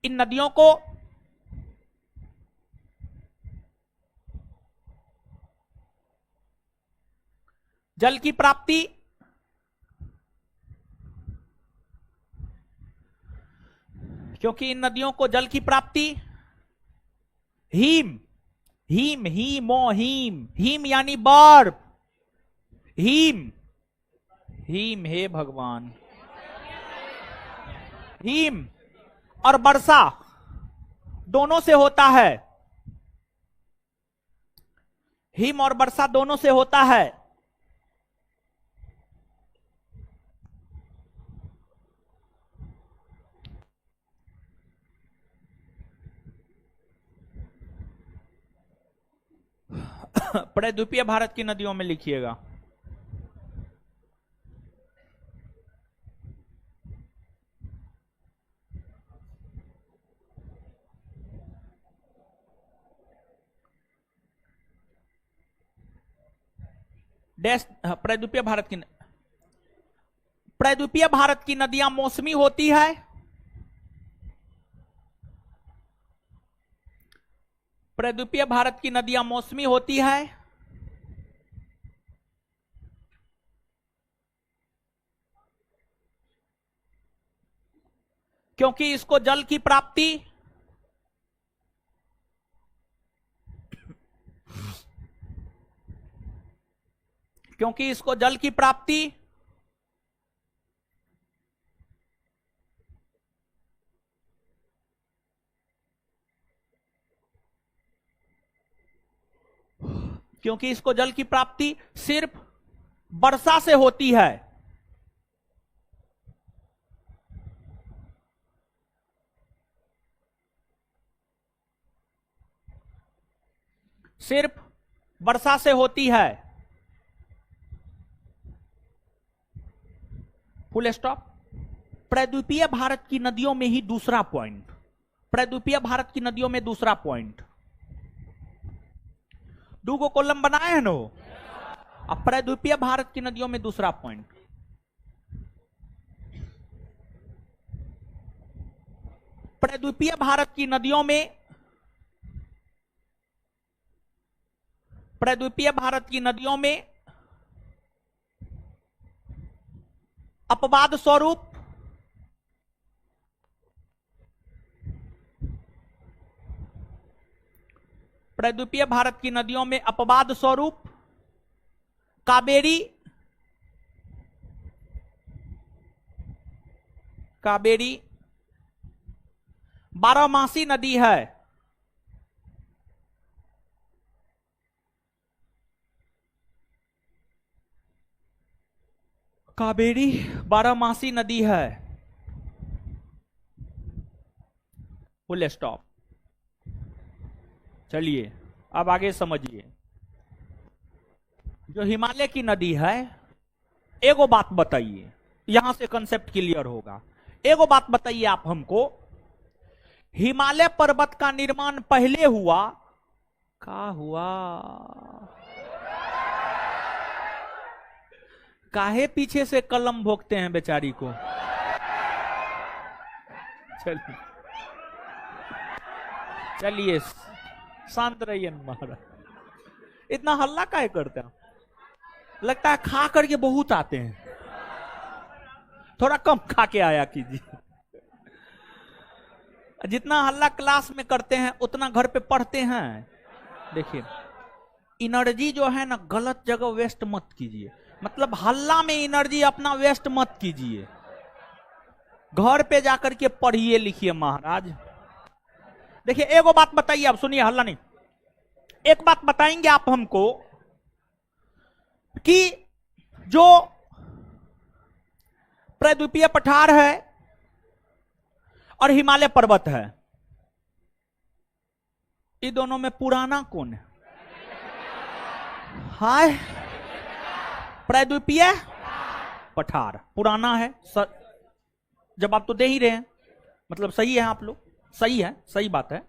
इन नदियों को जल की प्राप्ति हिम हिम हिमो हिम यानी बर्फ, हिम हिम, हे भगवान, हिम और वर्षा दोनों से होता है, हिम और वर्षा दोनों से होता है। प्रद्वीपीय भारत की नदियों में लिखिएगा, प्रद्वीपीय भारत की नदियां मौसमी होती है, प्रद्वीपीय भारत की नदियां मौसमी होती है क्योंकि इसको जल की प्राप्ति सिर्फ वर्षा से होती है। सिर्फ वर्षा से होती है। Full stop. प्रद्वीपीय भारत की नदियों में ही दूसरा पॉइंट, प्रद्वीपीय भारत की नदियों में दूसरा पॉइंट, दो को कॉलम बनाए हैं नो। अब प्रद्वीपीय भारत की नदियों में दूसरा पॉइंट, प्रद्वीपीय भारत की नदियों में, प्रद्वीपीय भारत की नदियों में अपवाद स्वरूप प्रद्वीपीय भारत की नदियों में अपवाद स्वरूप कावेरी बारहमासी नदी है। कावेरी बारहमासी नदी है। Full stop. चलिए अब आगे समझिए। जो हिमालय की नदी है, एगो बात बताइए, यहां से कंसेप्ट क्लियर होगा। एगो बात बताइए आप हमको, हिमालय पर्वत का निर्माण पहले हुआ का हुआ? काहे पीछे से कलम भोगते हैं बेचारी को? चलिए चलिए शांत रहिए महाराज, इतना हल्ला काहे करते हैं? लगता है खा करके बहुत आते हैं, थोड़ा कम खा के आया कीजिए। जितना हल्ला क्लास में करते हैं उतना घर पे पढ़ते हैं। देखिए एनर्जी जो है ना गलत जगह वेस्ट मत कीजिए। मतलब हल्ला में एनर्जी अपना वेस्ट मत कीजिए। घर पे जाकर के पढ़िए लिखिए महाराज। देखिए एगो बात बताइए, आप सुनिए, हल्ला नहीं। एक बात बताएंगे आप हमको कि जो प्रद्वीपीय पठार है और हिमालय पर्वत है, ये दोनों में पुराना कौन है? हाय, प्रद्वीपीय पठार पुराना है सर। जवाब तो दे ही रहे हैं, मतलब सही है आप लोग, सही है, सही बात है।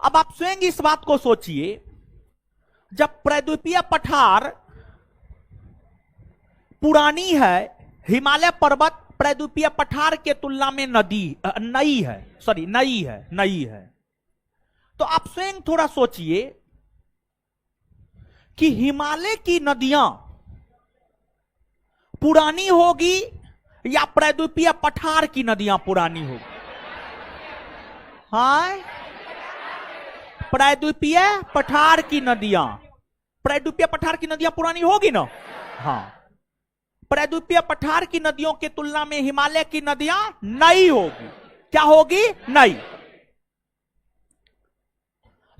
अब आप स्वयं इस बात को सोचिए, जब प्रद्वीपीय पठार पुरानी है, हिमालय पर्वत प्रद्वीपीय पठार के तुलना में नई है, तो आप स्वयं थोड़ा सोचिए कि हिमालय की नदियां पुरानी होगी या प्रद्वीपीय पठार की नदियां पुरानी होगी? हाँ, प्रद्वीपीय पठार की नदियां पुरानी होगी ना? हाँ, प्रद्वीपीय पठार की नदियों की तुलना में हिमालय की नदियां नई होगी। क्या होगी? नई।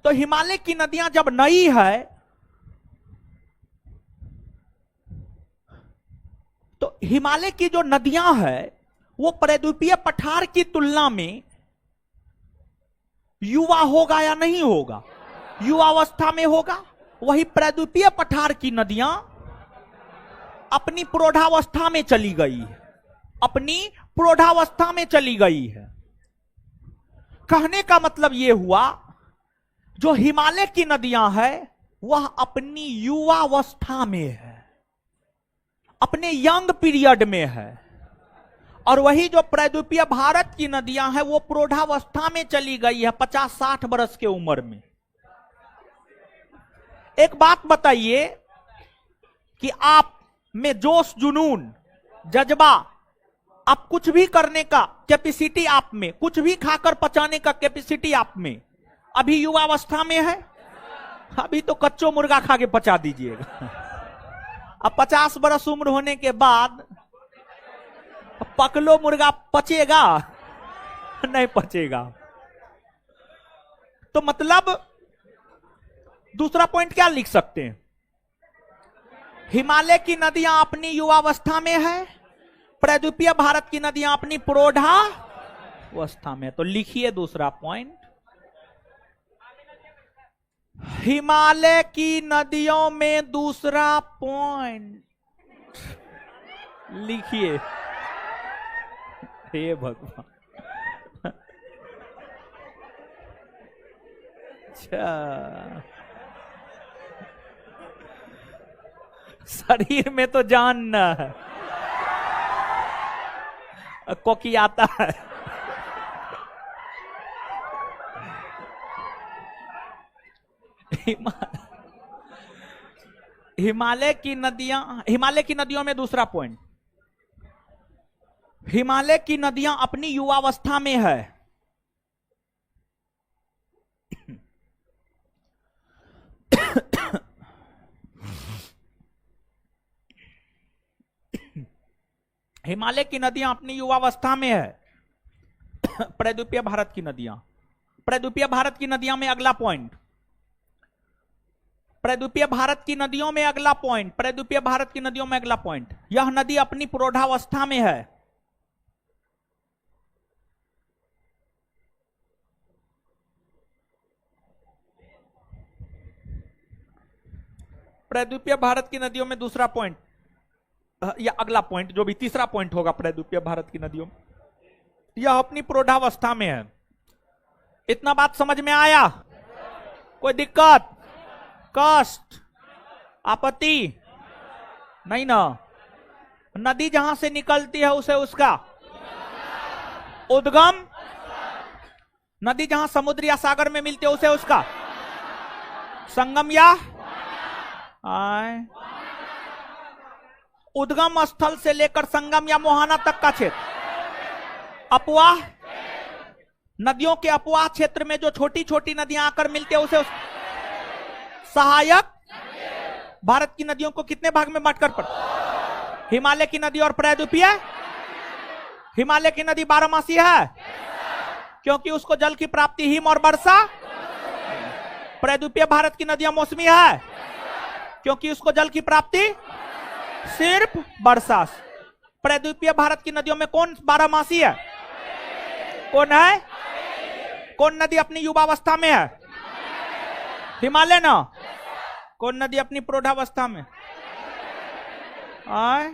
तो हिमालय की नदियां जब नई है तो हिमालय की जो नदियां है वो प्रद्वीपीय पठार की तुलना में युवा होगा या नहीं होगा? युवावस्था में होगा। वही प्रद्वीपीय पठार की नदियां अपनी प्रौढ़ावस्था में चली गई है, कहने का मतलब यह हुआ जो हिमालय की नदियां है वह अपनी युवावस्था में है, अपने यंग पीरियड में है, और वही जो प्रद्वीपीय भारत की नदियां हैं वो प्रौढ़ावस्था में चली गई है, 50-60 वर्ष के उम्र में। एक बात बताइए कि आप में जोश, जुनून, जज्बा, आप कुछ भी करने का कैपेसिटी आप में, कुछ भी खाकर पचाने का कैपेसिटी आप में अभी युवावस्था में है? अभी तो कच्चो मुर्गा खा के पचा दीजिएगा। अब 50 वर्ष उम्र होने के बाद पकलो मुर्गा पचेगा? नहीं पचेगा। तो मतलब दूसरा पॉइंट क्या लिख सकते हैं? हिमालय की नदियां अपनी युवावस्था में है, प्रद्वीपीय भारत की नदियां अपनी प्रौढ़ावस्था में। तो लिखिए दूसरा पॉइंट, हिमालय की नदियों में दूसरा पॉइंट लिखिए। हे भगवान। अच्छा, शरीर में तो जान न है, कोकी आता है। हिमालय की नदियों में दूसरा पॉइंट, हिमालय की नदियां अपनी युवावस्था में है। हिमालय की नदियां अपनी युवावस्था में है, प्रद्वीपीय भारत की नदियां में अगला पॉइंट, प्रद्वीपीय भारत की नदियों में अगला पॉइंट, यह नदी अपनी प्रौढ़ावस्था में है। प्रद्वीपीय भारत की नदियों में दूसरा पॉइंट या अगला पॉइंट, जो भी तीसरा पॉइंट होगा प्रद्वीपीय भारत की नदियों में, यह अपनी प्रौढ़ावस्था में है। इतना बात समझ में आया? कोई दिक्कत, कष्ट, आपत्ति नहीं ना? नदी जहां से निकलती है उसे उसका उद्गम, नदी जहां समुद्र या सागर में मिलती है उसे उसका संगम या उद्गम स्थल से लेकर संगम या मोहाना तक का क्षेत्र, अपवाह, नदियों के अपवाह क्षेत्र में जो छोटी छोटी नदियां आकर मिलती है उसे सहायक। भारत की नदियों को कितने भाग में बांटकर पढ़? हिमालय की नदी और प्रायद्वीपीय। हिमालय की नदी बारहमासी है क्योंकि उसको जल की प्राप्ति हिम और वर्षा। प्रायद्वीपीय भारत की नदियां मौसमी है क्योंकि उसको जल की प्राप्ति सिर्फ वर्षा। प्रायद्वीपीय भारत की नदियों में कौन बारहमासी है? कौन है? कौन नदी अपनी युवावस्था में है? हिमालय ना। कौन नदी अपनी प्रौढ़ावस्था में? आए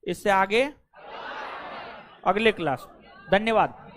इससे आगे अगले क्लास। धन्यवाद।